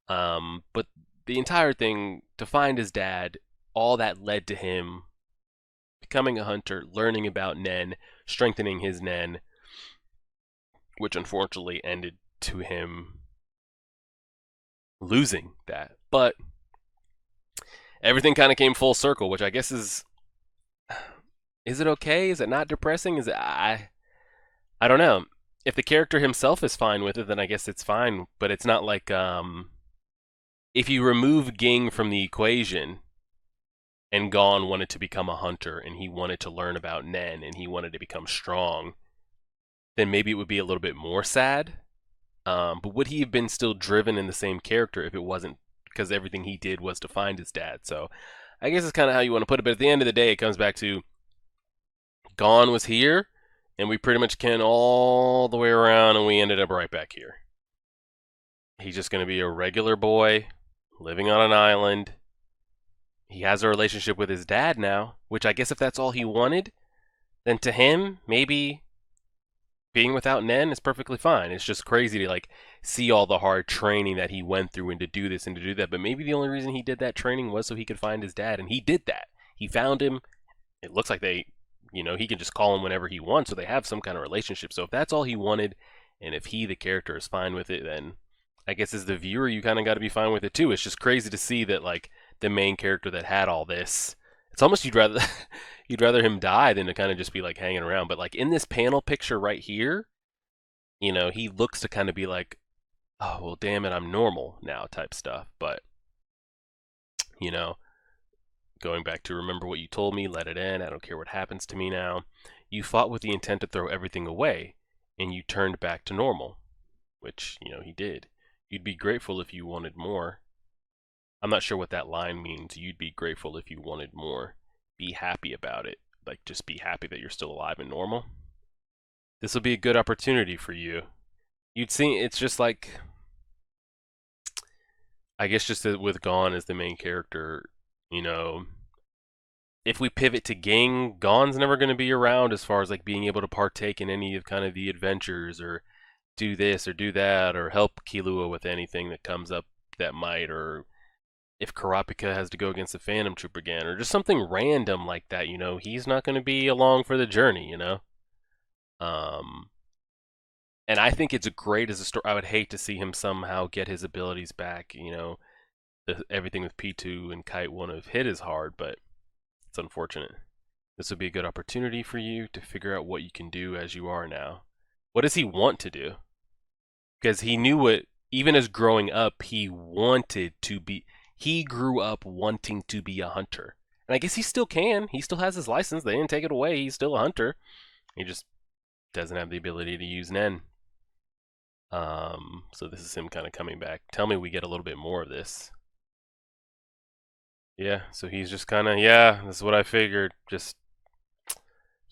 But the entire thing, to find his dad, all that led to him becoming a hunter, learning about Nen, strengthening his Nen, which unfortunately ended to him losing that. But everything kind of came full circle, which I guess is it okay? Is it not depressing? Is it... I don't know. If the character himself is fine with it, then I guess it's fine. But it's not like if you remove Ging from the equation and Gon wanted to become a hunter and he wanted to learn about Nen and he wanted to become strong, then maybe it would be a little bit more sad. But would he have been still driven in the same character if it wasn't because everything he did was to find his dad? So I guess it's kind of how you want to put it. But at the end of the day, it comes back to Gon was here, and we pretty much can all the way around, and we ended up right back here. He's just going to be a regular boy living on an island. He has a relationship with his dad now, which I guess if that's all he wanted, then to him, maybe being without Nen is perfectly fine. It's just crazy to like see all the hard training that he went through and to do this and to do that. But maybe the only reason he did that training was so he could find his dad, and he did that. He found him. It looks like they, he can just call him whenever he wants, so they have some kind of relationship. So if that's all he wanted, and if he, the character, is fine with it, then I guess as the viewer, you kind of got to be fine with it too. It's just crazy to see that like the main character that had all this, it's almost you'd rather him die than to kind of just be like hanging around. But like in this panel picture right here, he looks to kind of be like oh, well, damn it, I'm normal now type stuff. But, you know, going back to remember what you told me, let it in, I don't care what happens to me now. You fought with the intent to throw everything away, and you turned back to normal, which, he did. You'd be grateful if you wanted more. I'm not sure what that line means. You'd be grateful if you wanted more. Be happy about it. Like, just be happy that you're still alive and normal. This will be a good opportunity for you. You'd see, it's just like, I guess just with Gon as the main character, you know, if we pivot to Ging, Gon's never going to be around as far as like being able to partake in any of kind of the adventures or do this or do that or help Killua with anything that comes up that might, or if Karapika has to go against the Phantom Troop again, or just something random like that, he's not going to be along for the journey. Um, and I think it's great as a story. I would hate to see him somehow get his abilities back. Everything with P2 and Kite wouldn't have hit as hard, but it's unfortunate. This would be a good opportunity for you to figure out what you can do as you are now. What does he want to do? Because he knew what, even as growing up, he grew up wanting to be a hunter. And I guess he still can. He still has his license. They didn't take it away. He's still a hunter. He just doesn't have the ability to use Nen. So this is him kind of coming back. Tell me we get a little bit more of this. Yeah, so he's just kind of, yeah, that's what I figured. Just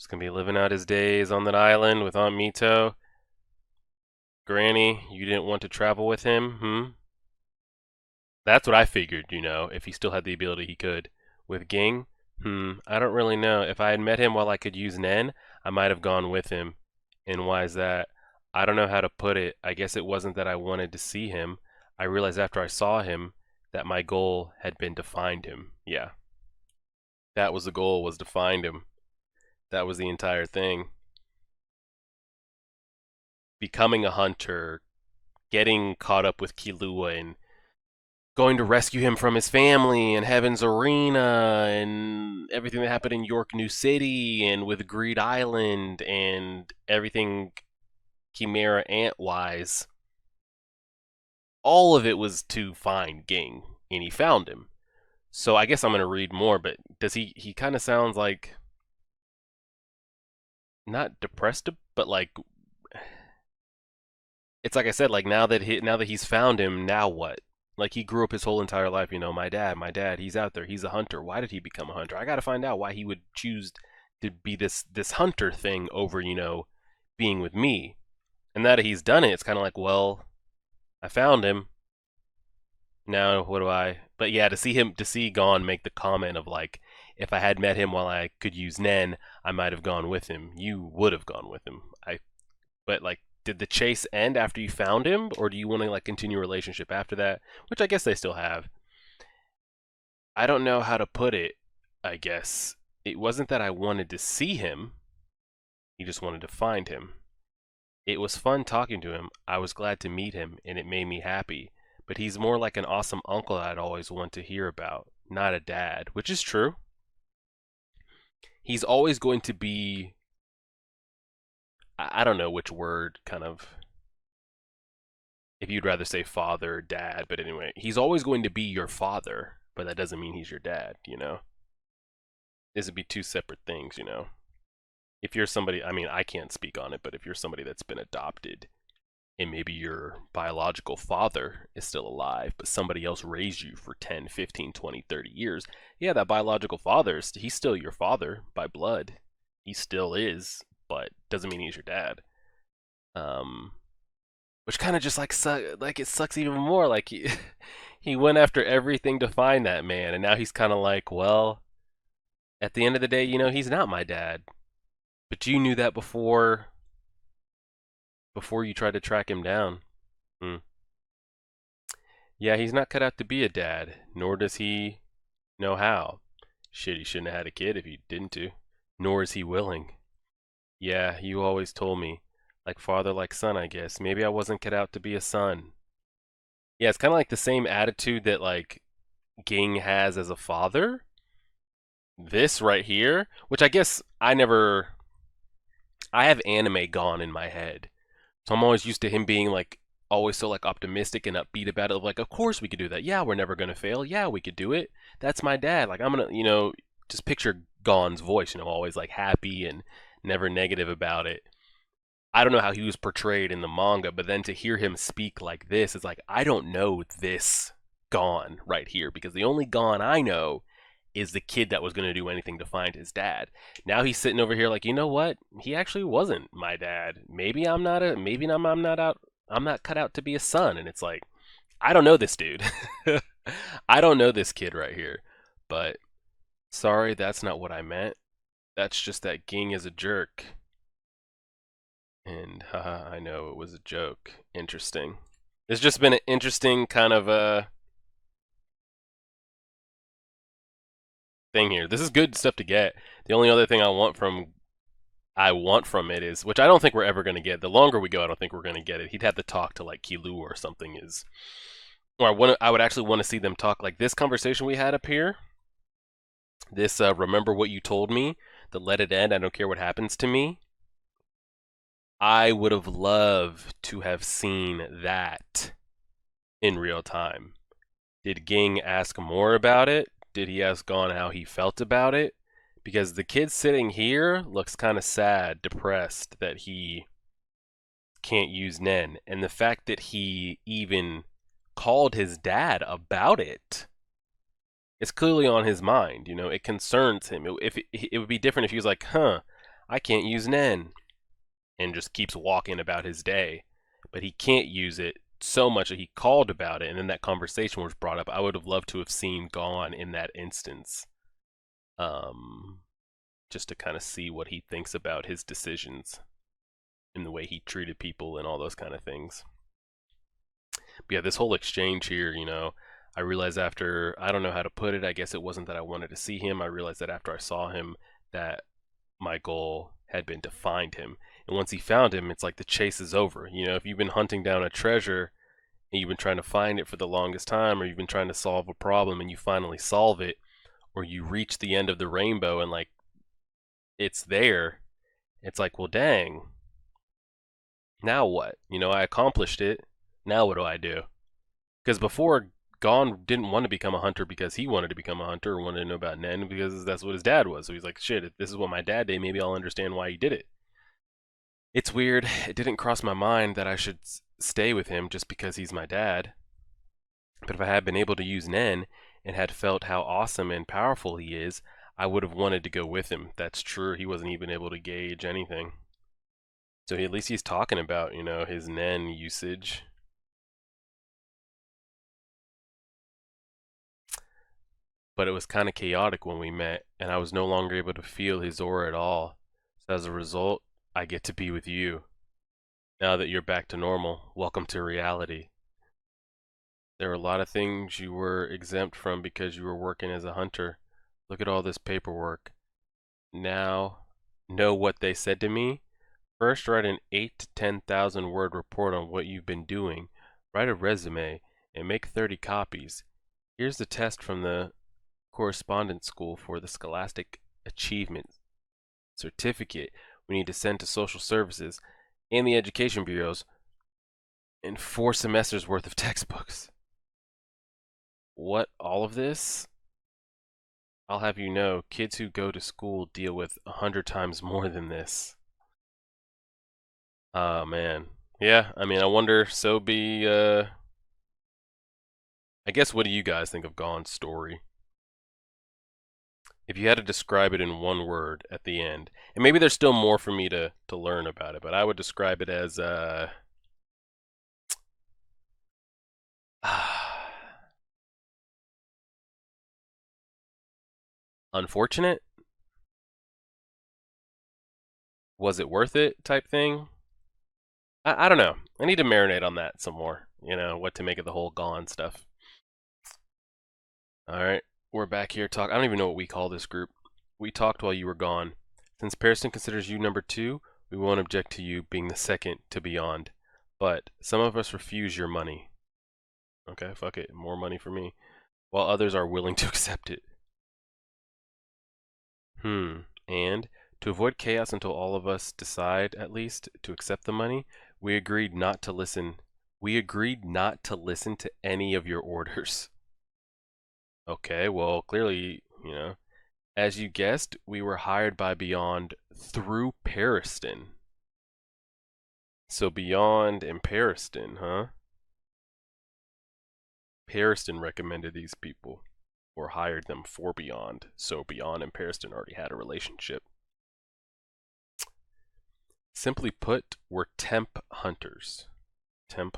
gonna be living out his days on that island with Aunt Mito. Granny, you didn't want to travel with him, That's what I figured, if he still had the ability he could. With Ging, I don't really know. If I had met him while I could use Nen, I might have gone with him. And why is that? I don't know how to put it. I guess it wasn't that I wanted to see him. I realized after I saw him that my goal had been to find him. Yeah. That was the goal, was to find him. That was the entire thing. Becoming a hunter, getting caught up with Killua and going to rescue him from his family and Heaven's Arena and everything that happened in York New City and with Greed Island and everything Chimera Ant-wise. All of it was to find Ging, and he found him. So I guess I'm going to read more, but does he kind of sounds like, not depressed, but like, it's like I said, like now that he's found him, now what? Like he grew up his whole entire life, my dad, he's out there, he's a hunter. Why did he become a hunter? I got to find out why he would choose to be this hunter thing over, being with me. And now that he's done it, it's kind of like, well, I found him. Now what do I? But yeah, to see Gon make the comment of like, if I had met him while I could use Nen, I might have gone with him. You would have gone with him. But like, did the chase end after you found him, or do you want to like continue a relationship after that? Which I guess they still have. I don't know how to put it. I guess it wasn't that I wanted to see him. He just wanted to find him. It was fun talking to him. I was glad to meet him, and it made me happy. But he's more like an awesome uncle I'd always want to hear about, not a dad, which is true. He's always going to be, I don't know which word kind of, if you'd rather say father or dad, but anyway, he's always going to be your father, but that doesn't mean he's your dad. This would be two separate things. If you're somebody, I mean, I can't speak on it, but if you're somebody that's been adopted and maybe your biological father is still alive, but somebody else raised you for 10, 15, 20, 30 years, yeah, that biological father, he's still your father by blood. He still is, but doesn't mean he's your dad. Which kind of just like it sucks even more. Like he went after everything to find that man, and now he's kind of like, well, at the end of the day, he's not my dad. But you knew that before you tried to track him down. Hmm. Yeah, he's not cut out to be a dad, nor does he know how. Shit, he shouldn't have had a kid if he didn't to. Nor is he willing. Yeah, you always told me. Like father, like son, I guess. Maybe I wasn't cut out to be a son. Yeah, it's kind of like the same attitude that like Ging has as a father. This right here, which I guess I have anime Gon in my head. So I'm always used to him being like always so like optimistic and upbeat about it. Like, of course we could do that. Yeah, we're never gonna fail. Yeah, we could do it. That's my dad. Like, I'm gonna, just picture Gon's voice. Always like happy and never negative about it. I don't know how he was portrayed in the manga, but then to hear him speak like this is like, I don't know this Gon right here, because the only Gon I know is the kid that was going to do anything to find his dad. Now he's sitting over here like, you know what? He actually wasn't my dad. Maybe I'm not cut out to be a son. And it's like, I don't know this dude. I don't know this kid right here. But sorry, that's not what I meant. That's just that Ging is a jerk. And haha, I know it was a joke. Interesting. It's just been an interesting kind of thing here. This is good stuff to get. The only other thing I want from it is, which I don't think we're ever going to get. The longer we go, I don't think we're going to get it. He'd have to talk to like Kilu or something. I would actually want to see them talk like this conversation we had up here. This remember what you told me. The let it end. I don't care what happens to me. I would have loved to have seen that in real time. Did Ging ask more about it? Did he ask Gon how he felt about it? Because the kid sitting here looks kind of sad, depressed that he can't use Nen. And the fact that he even called his dad about it, it's clearly on his mind. It concerns him. It would be different if he was like, I can't use Nen, and just keeps walking about his day. But he can't use it so much that he called about it, and then that conversation was brought up. I would have loved to have seen Gon in that instance, just to kind of see what he thinks about his decisions and the way he treated people and all those kind of things. But yeah, this whole exchange here, I realized after, I don't know how to put it, I guess it wasn't that I wanted to see him. I realized that after I saw him that my goal had been to find him. And once he found him, it's like the chase is over. If you've been hunting down a treasure and you've been trying to find it for the longest time, or you've been trying to solve a problem and you finally solve it, or you reach the end of the rainbow and like it's there, it's like, well, dang, now what? I accomplished it. Now what do I do? Because before, Gon didn't want to become a hunter because he wanted to become a hunter, or wanted to know about Nen because that's what his dad was. So he's like, shit, if this is what my dad did, maybe I'll understand why he did it. It's weird. It didn't cross my mind that I should stay with him just because he's my dad. But if I had been able to use Nen and had felt how awesome and powerful he is, I would have wanted to go with him. That's true. He wasn't even able to gauge anything. So at least he's talking about, his Nen usage. But it was kind of chaotic when we met, and I was no longer able to feel his aura at all. So as a result, I get to be with you. Now that you're back to normal, welcome to reality. There are a lot of things you were exempt from because you were working as a hunter. Look at all this paperwork. Now, know what they said to me? First, write an 8 to 10,000 word report on what you've been doing. Write a resume and make 30 copies. Here's the test from the correspondence school for the Scholastic Achievement Certificate we need to send to social services and the education bureaus, and 4 semesters worth of textbooks. What, all of this? I'll have you know, kids who go to school deal with 100 times more than this. Oh, man. Yeah, I mean, I wonder, I guess, what do you guys think of Gon's story? If you had to describe it in one word at the end, and maybe there's still more for me to learn about it, but I would describe it as, unfortunate? Was it worth it type thing? I don't know. I need to marinate on that some more. What to make of the whole Gon stuff. Alright, we're back here talk. I don't even know what we call this group. We talked while you were gone. Since Pearson considers you number 2, we won't object to you being the second to beyond. But some of us refuse your money. Okay, fuck it. More money for me. While others are willing to accept it. And to avoid chaos until all of us decide, at least, to accept the money, we agreed not to listen. We agreed not to listen to any of your orders. Okay, well, clearly, as you guessed, we were hired by Beyond through Pariston. So Beyond and Pariston, huh? Pariston recommended these people, or hired them for Beyond. So Beyond and Pariston already had a relationship. Simply put, we're temp hunters. Temp,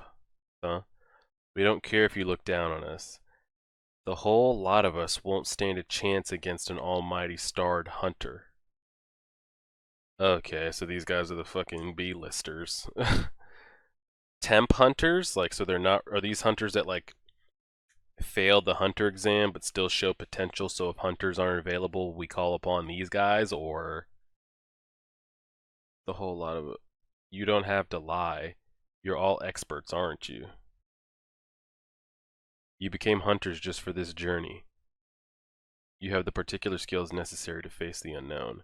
huh? We don't care if you look down on us. The whole lot of us won't stand a chance against an almighty starred hunter. Okay, so these guys are the fucking B-listers. Temp hunters? Like, so they're not, are these hunters that, like, failed the hunter exam but still show potential, so if hunters aren't available, we call upon these guys? Or the whole lot of it? You don't have to lie. You're all experts, aren't you? You became hunters just for this journey. You have the particular skills necessary to face the unknown.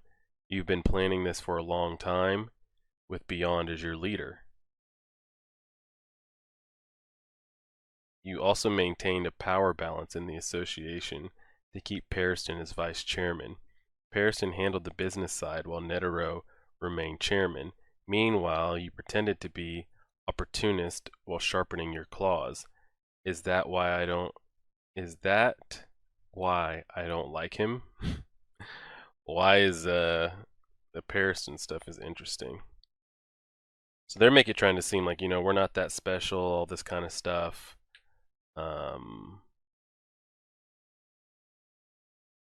You've been planning this for a long time, with Beyond as your leader. You also maintained a power balance in the association to keep Pariston as vice chairman. Pariston handled the business side while Netero remained chairman. Meanwhile, you pretended to be opportunist while sharpening your claws. Is that why I don't like him? Why is the Pariston stuff is interesting. So they're making it trying to seem like, we're not that special, all this kind of stuff.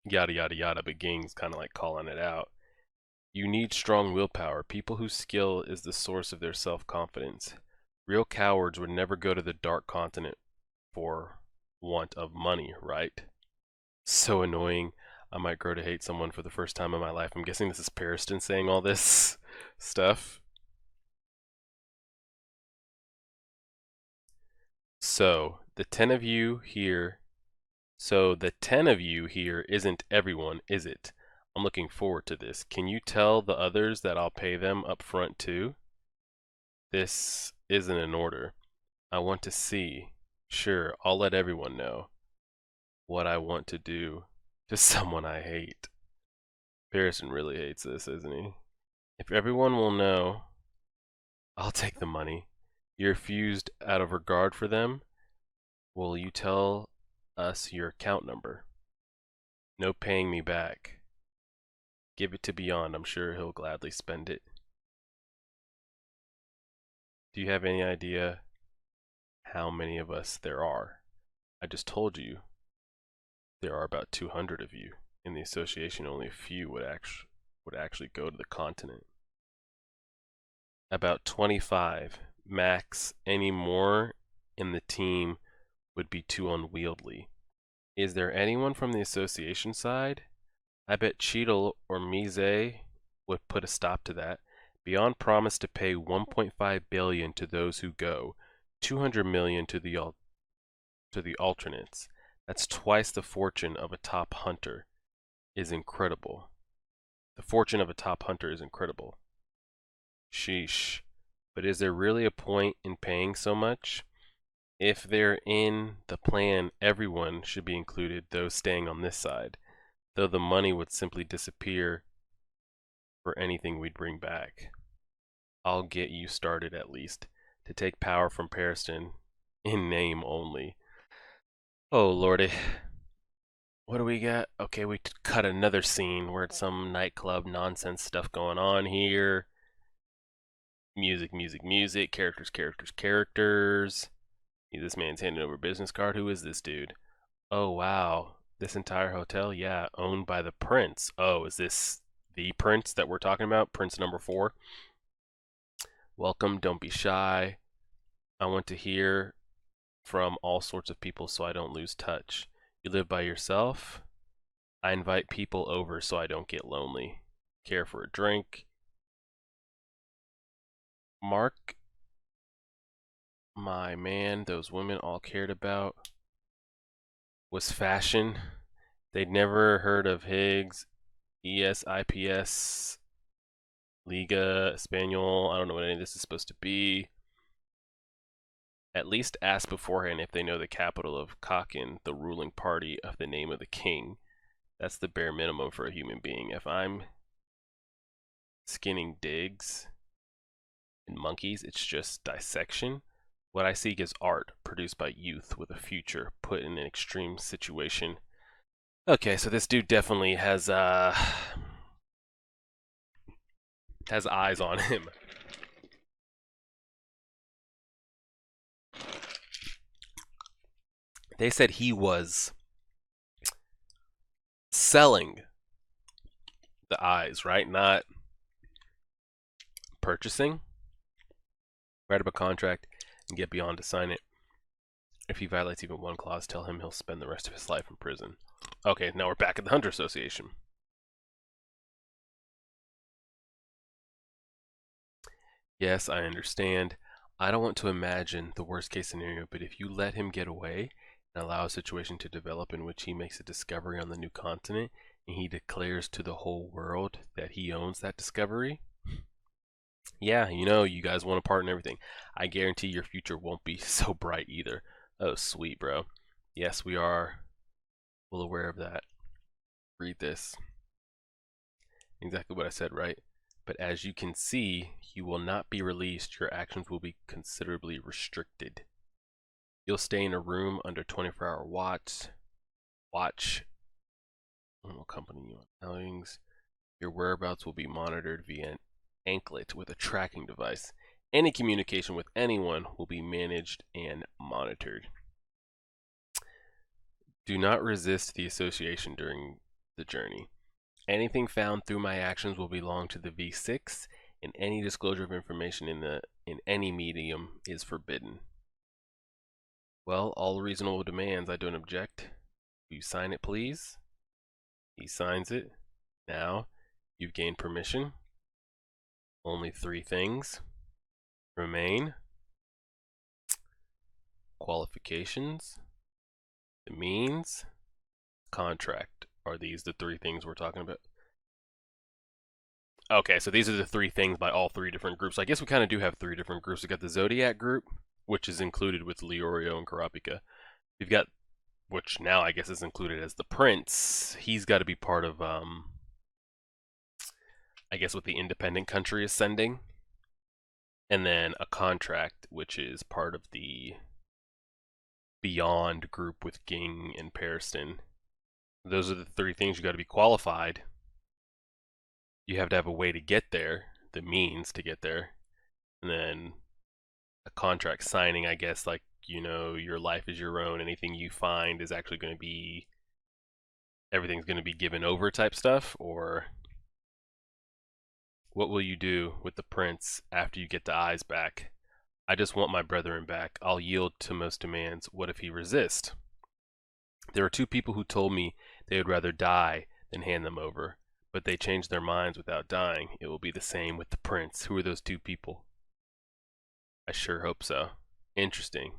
Yada yada yada, but Ging's kind of like calling it out. You need strong willpower, people whose skill is the source of their self-confidence. Real cowards would never go to the Dark Continent for want of money, right? So annoying. I might grow to hate someone for the first time in my life. I'm guessing this is Pariston saying all this stuff. So the 10 of you here isn't everyone, is it? I'm looking forward to this. Can you tell the others that I'll pay them up front too? This isn't an order. I want to see. Sure, I'll let everyone know what I want to do to someone I hate. Pariston really hates this, isn't he? If everyone will know, I'll take the money. You refused out of regard for them? Will you tell us your account number? No paying me back. Give it to Beyond. I'm sure he'll gladly spend it. Do you have any idea how many of us there are? I just told you there are about 200 of you. In the association, only a few would actually go to the continent. About 25 max. Any more in the team would be too unwieldy. Is there anyone from the association side? I bet Cheadle or Mise would put a stop to that. Beyond promised to pay 1.5 billion to those who go, 200 million to the alternates. That's twice the fortune of a top hunter. Is incredible. The fortune of a top hunter is incredible. Sheesh. But is there really a point in paying so much? If they're in the plan, everyone should be included, those staying on this side, though the money would simply disappear for anything we'd bring back. I'll get you started at least, to take power from Pariston, in name only. Oh lordy. What do we got? Okay, we cut another scene where it's some nightclub nonsense stuff going on here. Music, music, music, characters, characters, characters. This man's handing over a business card. Who is this dude? Oh wow, this entire hotel, yeah, owned by the prince. Oh, is this the prince that we're talking about? Prince number 4? Welcome, don't be shy. I want to hear from all sorts of people so I don't lose touch. You live by yourself? I invite people over so I don't get lonely. Care for a drink? Mark, my man, those women all cared about was fashion. They'd never heard of Higgs, ESIPS, Liga Espanol. I don't know what any of this is supposed to be. At least ask beforehand if they know the capital of Kakin, the ruling party of the name of the king. That's the bare minimum for a human being. If I'm skinning digs and monkeys, it's just dissection. What I seek is art produced by youth with a future put in an extreme situation. Okay, so this dude definitely has eyes on him. They said he was selling the eyes, right? Not purchasing. Write up a contract and get beyond to sign it. If he violates even one clause, tell him he'll spend the rest of his life in prison. Okay, now we're back at the Hunter Association. Yes, I understand. I don't want to imagine the worst case scenario, but if you let him get away and allow a situation to develop in which he makes a discovery on the new continent and he declares to the whole world that he owns that discovery, yeah, you guys want a part in everything. I guarantee your future won't be so bright either. Oh, sweet, bro. Yes, we are well aware of that. Read this. Exactly what I said, right? But as you can see, you will not be released. Your actions will be considerably restricted. You'll stay in a room under 24-hour watch. Will accompany you on outings. Your whereabouts will be monitored via an anklet with a tracking device. Any communication with anyone will be managed and monitored. Do not resist the association during the journey. Anything found through my actions will belong to the V6, and any disclosure of information in any medium is forbidden. Well, all reasonable demands. I don't object. Will you sign it, please? He signs it. Now, you've gained permission. Only 3 things remain. Qualifications, the means, contract. Are these the 3 things we're talking about? Okay, so these are the 3 things by all 3 different groups. I guess we kind of do have 3 different groups. We've got the Zodiac group, which is included with Leorio and Karapika. We've got, which now I guess is included as the Prince. He's got to be part of, I guess what the independent country is sending. And then a contract, which is part of the Beyond group with Ging and Periston. Those are the 3 things. You got to be qualified. You have to have a way to get there, the means to get there, and then a contract signing, I guess, like, your life is your own. Anything you find is actually going to be, everything's going to be given over type stuff. Or what will you do with the prince after you get the eyes back? I just want my brethren back. I'll yield to most demands. What if he resists? There are 2 people who told me they would rather die than hand them over, but they changed their minds without dying. It will be the same with the prince. Who are those 2 people? I sure hope so. Interesting.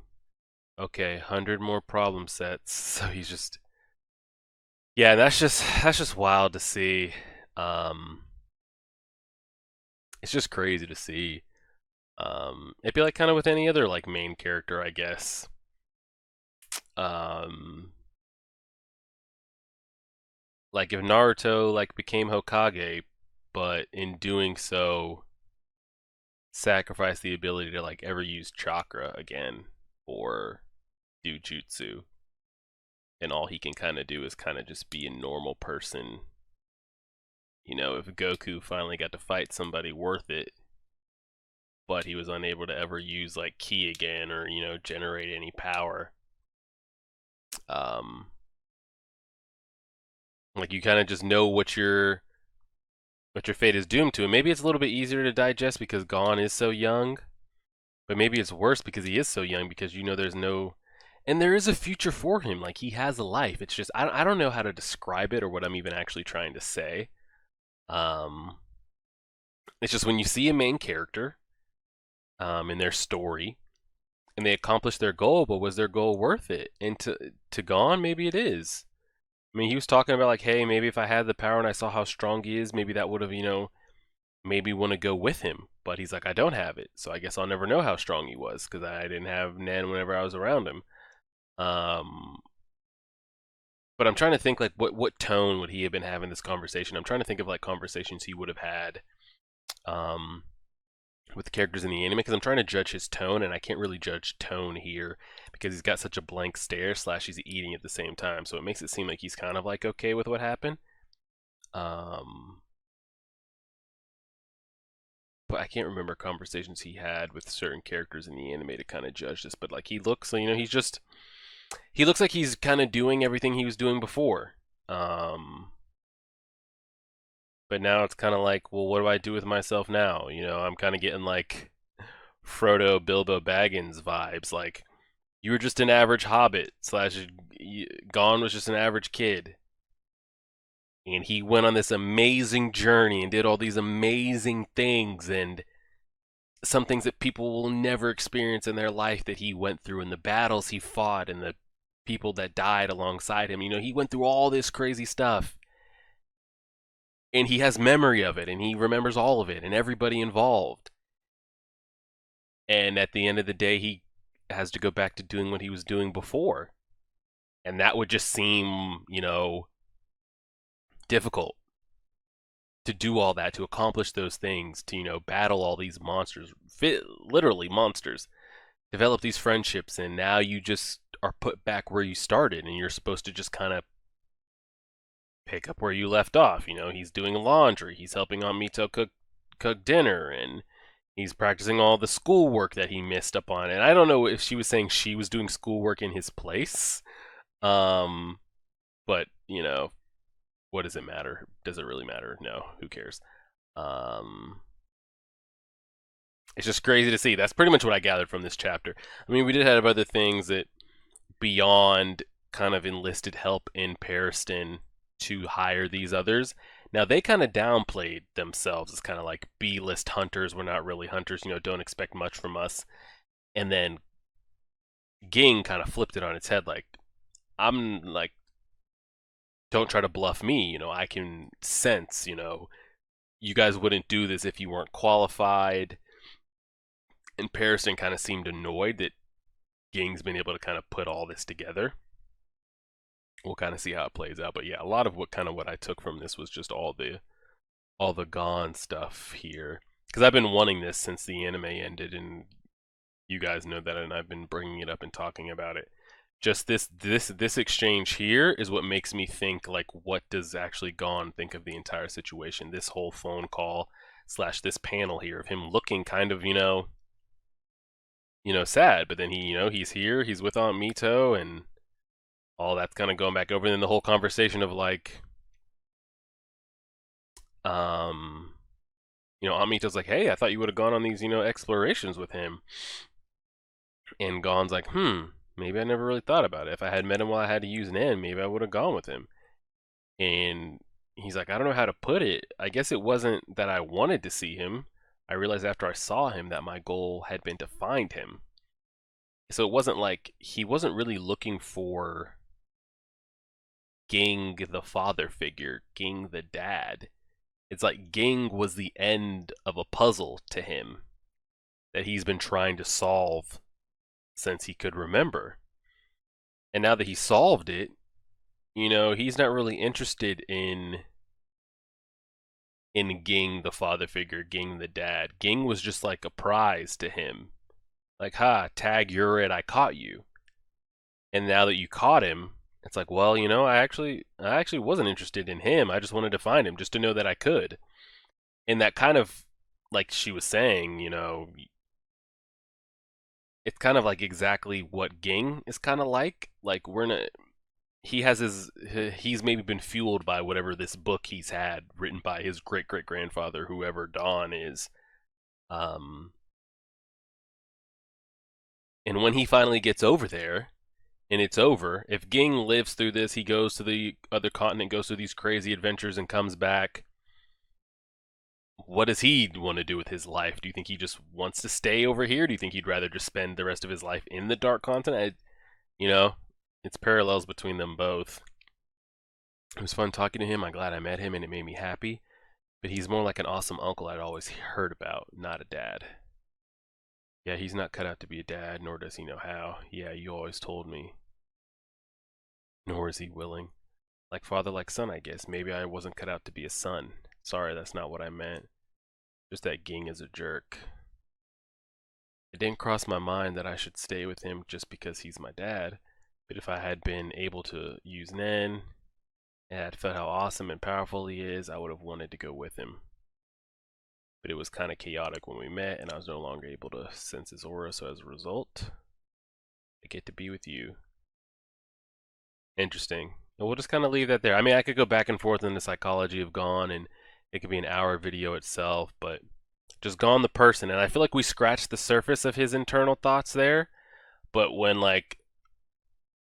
Okay, 100 more problem sets. So he's just, yeah, that's just wild to see. It's just crazy to see. It'd be like kind of with any other like main character, I guess. Like if Naruto like became Hokage, but in doing so sacrificed the ability to like ever use chakra again or do jutsu, and all he can kind of do is kind of just be a normal person. If Goku finally got to fight somebody worth it, but he was unable to ever use like ki again or generate any power, like you kind of just know what your fate is doomed to. And maybe it's a little bit easier to digest because Gon is so young, but maybe it's worse because he is so young, because there's no, and there is a future for him. Like he has a life. It's just I don't know how to describe it or what I'm even actually trying to say. It's just when you see a main character in their story and they accomplish their goal, but was their goal worth it? And to Gon, maybe it is. I mean, he was talking about like, hey, maybe if I had the power and I saw how strong he is, maybe that would have, maybe want to go with him, but he's like, I don't have it, so I guess I'll never know how strong he was because I didn't have Nen whenever I was around him. Um, but I'm trying to think like what tone would he have been having this conversation? I'm trying to think of like conversations he would have had um, with the characters in the anime because I'm trying to judge his tone and I can't really judge tone here because he's got such a blank stare / he's eating at the same time, so it makes it seem like he's kind of like okay with what happened. Um, but I can't remember conversations he had with certain characters in the anime to kind of judge this. But like he looks, he looks like he's kind of doing everything he was doing before. Um, but now it's kind of like, well, what do I do with myself now? I'm kind of getting like Frodo, Bilbo Baggins vibes. Like you were just an average hobbit / Gon was just an average kid. And he went on this amazing journey and did all these amazing things and some things that people will never experience in their life that he went through and the battles he fought and the people that died alongside him. He went through all this crazy stuff and he has memory of it and he remembers all of it and everybody involved. And at the end of the day, he has to go back to doing what he was doing before. And that would just seem, difficult to do all that, to accomplish those things, to, battle all these monsters, literally monsters, develop these friendships, and now you just are put back where you started, and you're supposed to just kind of pick up where you left off. He's doing laundry, he's helping Aunt Mito cook dinner, and he's practicing all the schoolwork that he missed up on. And I don't know if she was saying she was doing schoolwork in his place, but what does it matter? Does it really matter? No, who cares? Um, it's just crazy to see. That's pretty much what I gathered from this chapter. I mean, we did have other things that beyond kind of enlisted help in Pariston to hire these others. Now they kind of downplayed themselves as kind of like B-list hunters. We're not really hunters, don't expect much from us. And then Ging kind of flipped it on its head, like I'm like, don't try to bluff me. I can sense, you guys wouldn't do this if you weren't qualified. And Pariston kind of seemed annoyed that Ging's been able to kind of put all this together. We'll kind of see how it plays out. But yeah, a lot of what I took from this was just all the Gon stuff here. Because I've been wanting this since the anime ended, and you guys know that, and I've been bringing it up and talking about it. Just this exchange here is what makes me think, like, what does actually Gon think of the entire situation? This whole phone call / this panel here of him looking kind of, sad, but then he's here, he's with Aunt Mito, and all that's kind of going back over. And then the whole conversation of like, Aunt Mito's like, hey, I thought you would have gone on these, explorations with him. And Gon's like, maybe I never really thought about it. If I had met him while I had to use an N, maybe I would have gone with him. And he's like, I don't know how to put it. I guess it wasn't that I wanted to see him. I realized after I saw him that my goal had been to find him. So it wasn't like he wasn't really looking for Ging the father figure, Ging the dad. It's like Ging was the end of a puzzle to him that he's been trying to solve since he could remember. And now that he solved it, he's not really interested in Ging the father figure, Ging the dad. Ging was just like a prize to him. Like, tag, you're it, I caught you. And now that you caught him, it's like, well, I actually wasn't interested in him. I just wanted to find him just to know that I could. And that kind of, like she was saying, it's kind of like exactly what Ging is kind of like. Like he's maybe been fueled by whatever this book he's had written by his great great grandfather, whoever Dawn is. And when he finally gets over there, and it's over, if Ging lives through this, he goes to the other continent, goes through these crazy adventures, and comes back. What does he want to do with his life? Do you think he just wants to stay over here? Do you think he'd rather just spend the rest of his life in the Dark Continent? It's parallels between them both. It was fun talking to him. I'm glad I met him, and it made me happy. But he's more like an awesome uncle I'd always heard about, not a dad. Yeah, he's not cut out to be a dad, nor does he know how. Yeah, you always told me. Nor is he willing. Like father, like son, I guess. Maybe I wasn't cut out to be a son. Sorry, that's not what I meant. Just that Ging is a jerk. It didn't cross my mind that I should stay with him just because he's my dad. But if I had been able to use Nen and had felt how awesome and powerful he is, I would have wanted to go with him. But it was kind of chaotic when we met, and I was no longer able to sense his aura, so as a result, I get to be with you. Interesting. And we'll just kind of leave that there. I mean, I could go back and forth in the psychology of Gone, and it could be an hour video itself, but just Gone the person. And I feel like we scratched the surface of his internal thoughts there, but when, like,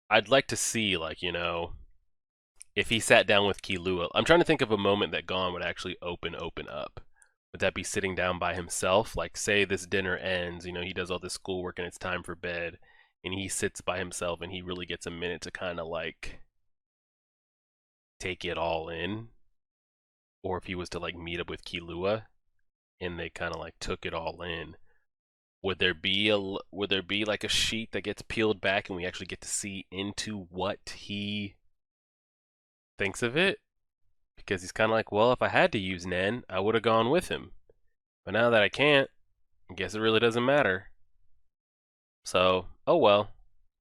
I'd like to see, like, you know, if he sat down with Killua. I'm trying to think of a moment that Gon would actually open up. Would that be sitting down by himself? Like, say this dinner ends, you know, he does all this schoolwork and it's time for bed, and he sits by himself and he really gets a minute to kind of like take it all in. Or if he was to like meet up with Killua and they kind of like took it all in. Would there be like a sheet that gets peeled back and we actually get to see into what he thinks of it? Because he's kind of like, well, if I had to use Nen, I would have gone with him. But now that I can't, I guess it really doesn't matter. So, oh well.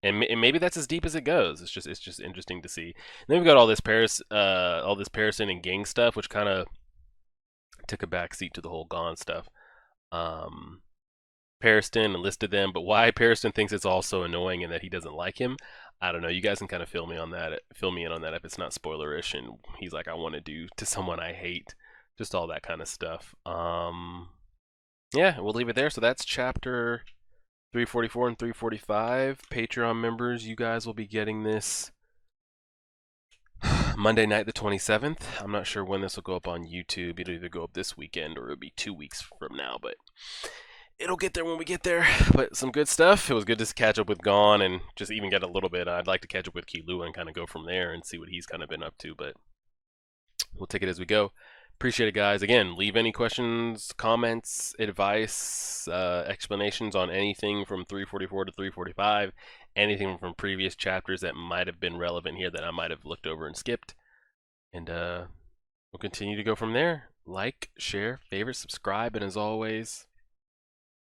And maybe that's as deep as it goes. It's just interesting to see. And then we've got all this Parison and Ging stuff, which kind of took a backseat to the whole Gone stuff. Pariston enlisted them, but why Pariston thinks it's all so annoying and that he doesn't like him, I don't know. You guys can kind of fill me in on that if it's not spoilerish. And he's like, I want to do to someone I hate, just all that kind of stuff. Yeah, we'll leave it there. So that's chapter 344 and 345. Patreon members, you guys will be getting this Monday night, the 27th. I'm not sure when this will go up on YouTube. It'll either go up this weekend or it'll be 2 weeks from now, but it'll get there when we get there. But some good stuff. It was good to catch up with Gon and just even get a little bit. I'd like to catch up with Killua and kind of go from there and see what he's kind of been up to, but we'll take it as we go. Appreciate it, guys. Again, leave any questions, comments, advice, explanations on anything from 344 to 345, anything from previous chapters that might have been relevant here that I might have looked over and skipped. And we'll continue to go from there. Like, share, favorite, subscribe, and as always,